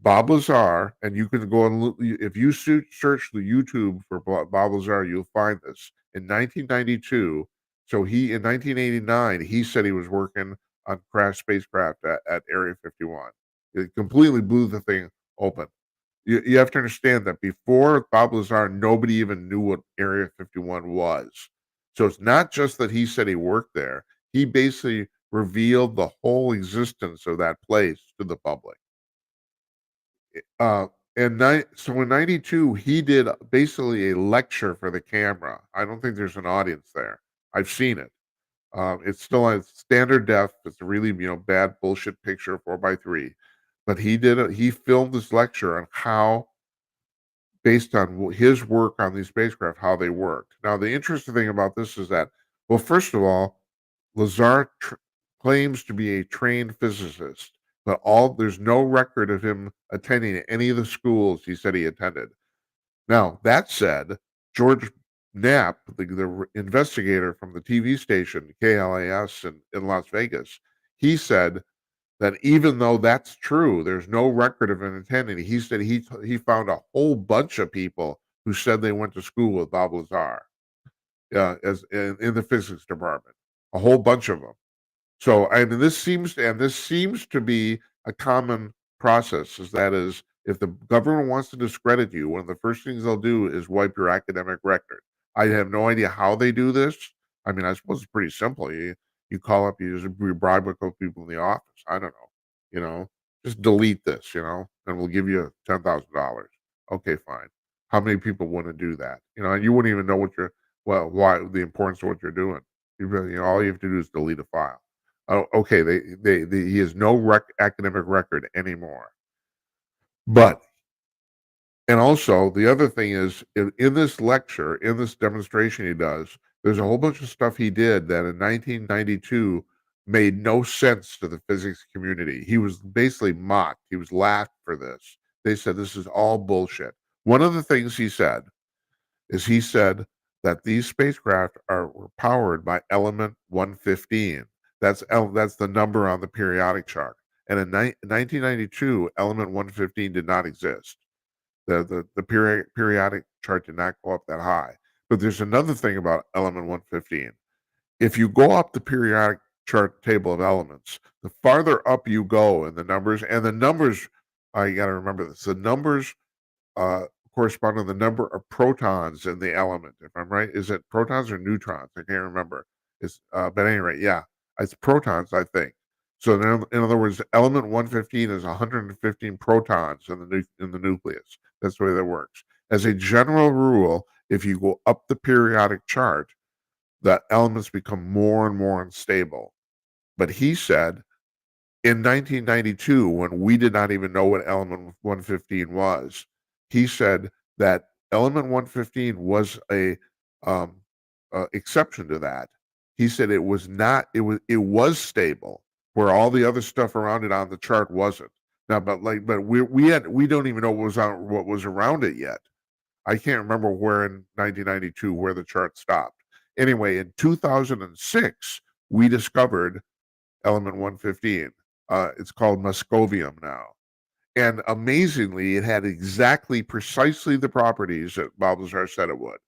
Bob Lazar, and you can go and look, if you search the YouTube for Bob Lazar, you'll find this. In 1992, in 1989, he said he was working on crashed spacecraft at Area 51. It completely blew the thing open. You have to understand that before Bob Lazar, nobody even knew what Area 51 was. So it's not just that he said he worked there. He basically revealed the whole existence of that place to the public. In 92, he did basically a lecture for the camera. I don't think there's an audience there. I've seen it. It's still on standard def. It's a really bad bullshit picture, 4:3. But he filmed this lecture on how, based on his work on these spacecraft, how they worked. Now the interesting thing about this is that, well, first of all, Lazar claims to be a trained physicist, but there's no record of him attending any of the schools he said he attended. Now, that said, George Knapp, the investigator from the TV station KLAS in Las Vegas, he said that even though that's true, there's no record of him attending. He said he found a whole bunch of people who said they went to school with Bob Lazar, as in the physics department, a whole bunch of them. So, I mean, this seems to be a common process. That is, If the government wants to discredit you, one of the first things they'll do is wipe your academic record. I have no idea how they do this. I mean, I suppose it's pretty simple. You call up, you bribe a couple people in the office. I don't know, just delete this, and we'll give you $10,000. Okay, fine. How many people want to do that? And you wouldn't even know why the importance of what you're doing. All you have to do is delete a file. Oh, okay. He has no academic record anymore. But and also the other thing is in this lecture, in this demonstration he does, there's a whole bunch of stuff he did that in 1992 made no sense to the physics community. He was basically mocked. He was laughed for this. They said this is all bullshit. One of the things he said that these spacecraft were powered by element 115. That's the number on the periodic chart. And in 1992, element 115 did not exist. The periodic chart did not go up that high. But there's another thing about element 115. If you go up the periodic chart table of elements, the farther up you go in the numbers, and the numbers, I got to remember this, the numbers correspond to the number of protons in the element. If I'm right, is it protons or neutrons? I can't remember. But at any rate, yeah, it's protons, I think. So in other words, element 115 is 115 protons in the nucleus. That's the way that works. As a general rule, if you go up the periodic chart, the elements become more and more unstable. But he said in 1992, when we did not even know what element 115 was, he said that element 115 was a exception to that. He said it was not. It was stable, where all the other stuff around it on the chart wasn't. Now, but we don't even know what was around it yet. I can't remember where in 1992 where the chart stopped. Anyway, in 2006, we discovered element 115. It's called Moscovium now. And amazingly, it had precisely the properties that Bob Lazar said it would.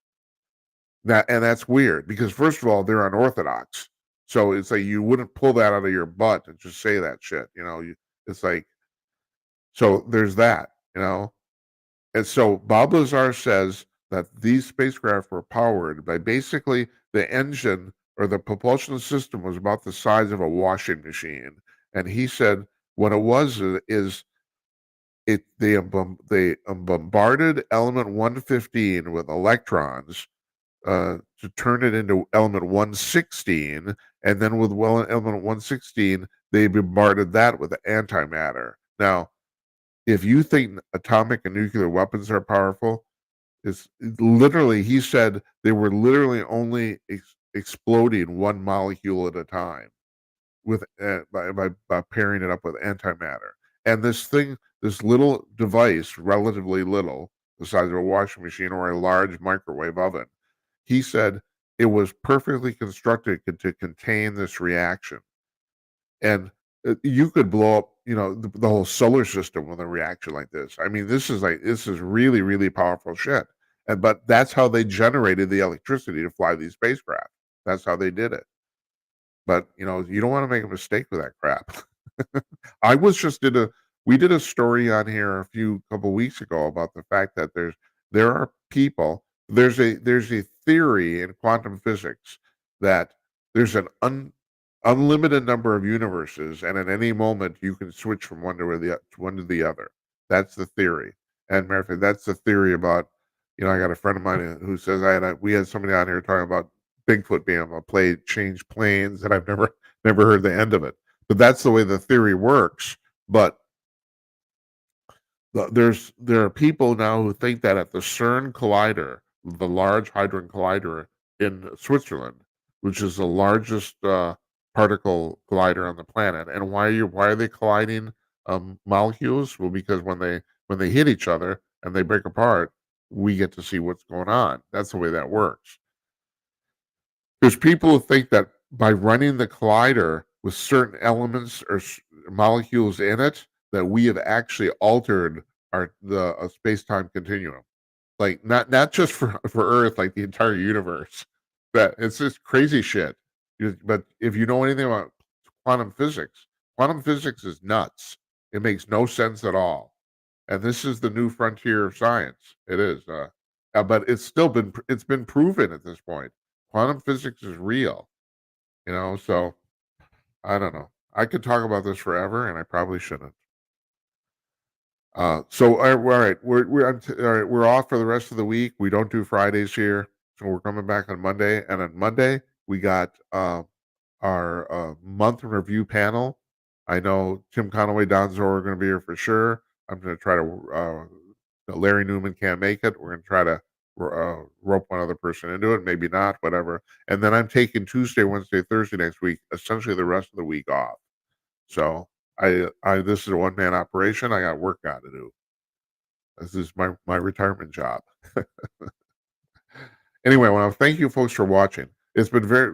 And that's weird because, first of all, they're unorthodox. So it's like you wouldn't pull that out of your butt and just say that shit. It's like, so there's that. And so Bob Lazar says that these spacecraft were powered by basically the engine or the propulsion system was about the size of a washing machine. And he said what it was is they bombarded element 115 with electrons to turn it into element 116, and then with element 116 they bombarded that with antimatter. Now, if you think atomic and nuclear weapons are powerful, it's literally, he said they were literally only exploding one molecule at a time with by pairing it up with antimatter. And this little device, relatively little, the size of a washing machine or a large microwave oven, he said it was perfectly constructed to contain this reaction. And you could blow up, the whole solar system with a reaction like this. I mean, this is really, really powerful shit. But that's how they generated the electricity to fly these spacecraft. That's how they did it. But you don't want to make a mistake with that crap. We did a story on here a couple weeks ago about the fact that there are people. There's a theory in quantum physics that there's an unlimited number of universes, and at any moment you can switch from one to the other. That's the theory. And matter of fact, that's the theory about. I got a friend of mine who says we had somebody on here talking about Bigfoot being able to change planes, and I've never heard the end of it. But that's the way the theory works. But there are people now who think that at the CERN collider, the Large Hadron Collider in Switzerland, which is the largest particle collider on the planet, and why are they colliding molecules? Well, because when they hit each other and they break apart, we get to see what's going on. That's the way that works. There's people who think that by running the collider with certain elements or molecules in it, that we have actually altered the space-time continuum. Like not just for Earth, like the entire universe. But it's just crazy shit. But if you know anything about quantum physics is nuts. It makes no sense at all. and this is the new frontier of science. It is, but it's been proven at this point. Quantum physics is real, so I don't know. I could talk about this forever, and I probably shouldn't. So all right, all right. We're off for the rest of the week. We don't do Fridays here, so we're coming back on Monday. And on Monday, we got our month in review panel. I know Tim Conaway, Don Zor are going to be here for sure. I'm going to try to. Larry Newman can't make it. We're going to try to rope one other person into it. Maybe not. Whatever. And then I'm taking Tuesday, Wednesday, Thursday next week. Essentially, the rest of the week off. So this is a one-man operation. I got work got to do. This is my retirement job. Anyway, I want to thank you folks for watching. It's been very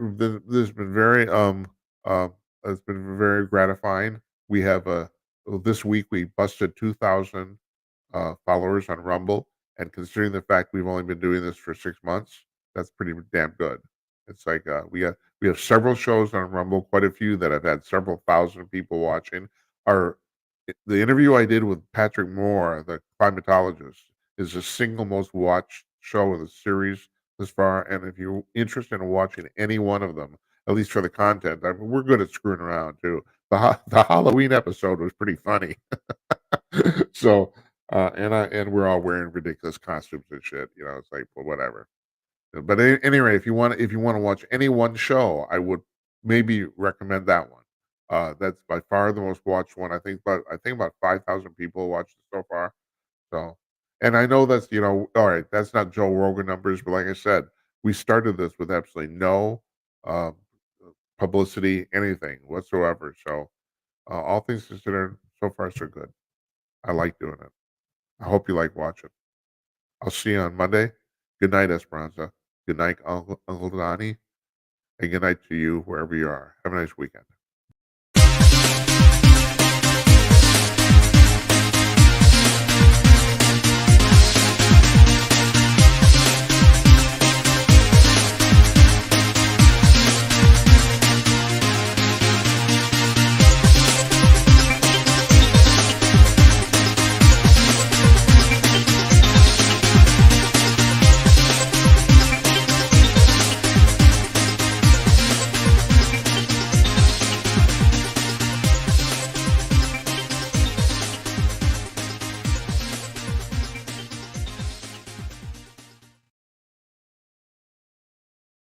it's been very gratifying. We have this week we busted 2,000 followers on Rumble, and considering the fact we've only been doing this for 6 months, that's pretty damn good. It's like we have several shows on Rumble, quite a few that have had several thousand people watching. The interview I did with Patrick Moore, the climatologist, is the single most watched show of the series this far. And if you're interested in watching any one of them, at least for the content, I mean, we're good at screwing around too. The Halloween episode was pretty funny. So and we're all wearing ridiculous costumes and shit. It's like, well, whatever. But anyway, if you want to watch any one show, I would maybe recommend that one. That's by far the most watched one. I think about 5,000 people watched it so far. So, and I know that's all right. That's not Joe Rogan numbers, but like I said, we started this with absolutely no um, publicity, anything whatsoever. So, all things considered, so far so good. I like doing it. I hope you like watching. I'll see you on Monday. Good night, Esperanza. Good night, Uncle Donnie. And good night to you wherever you are. Have a nice weekend.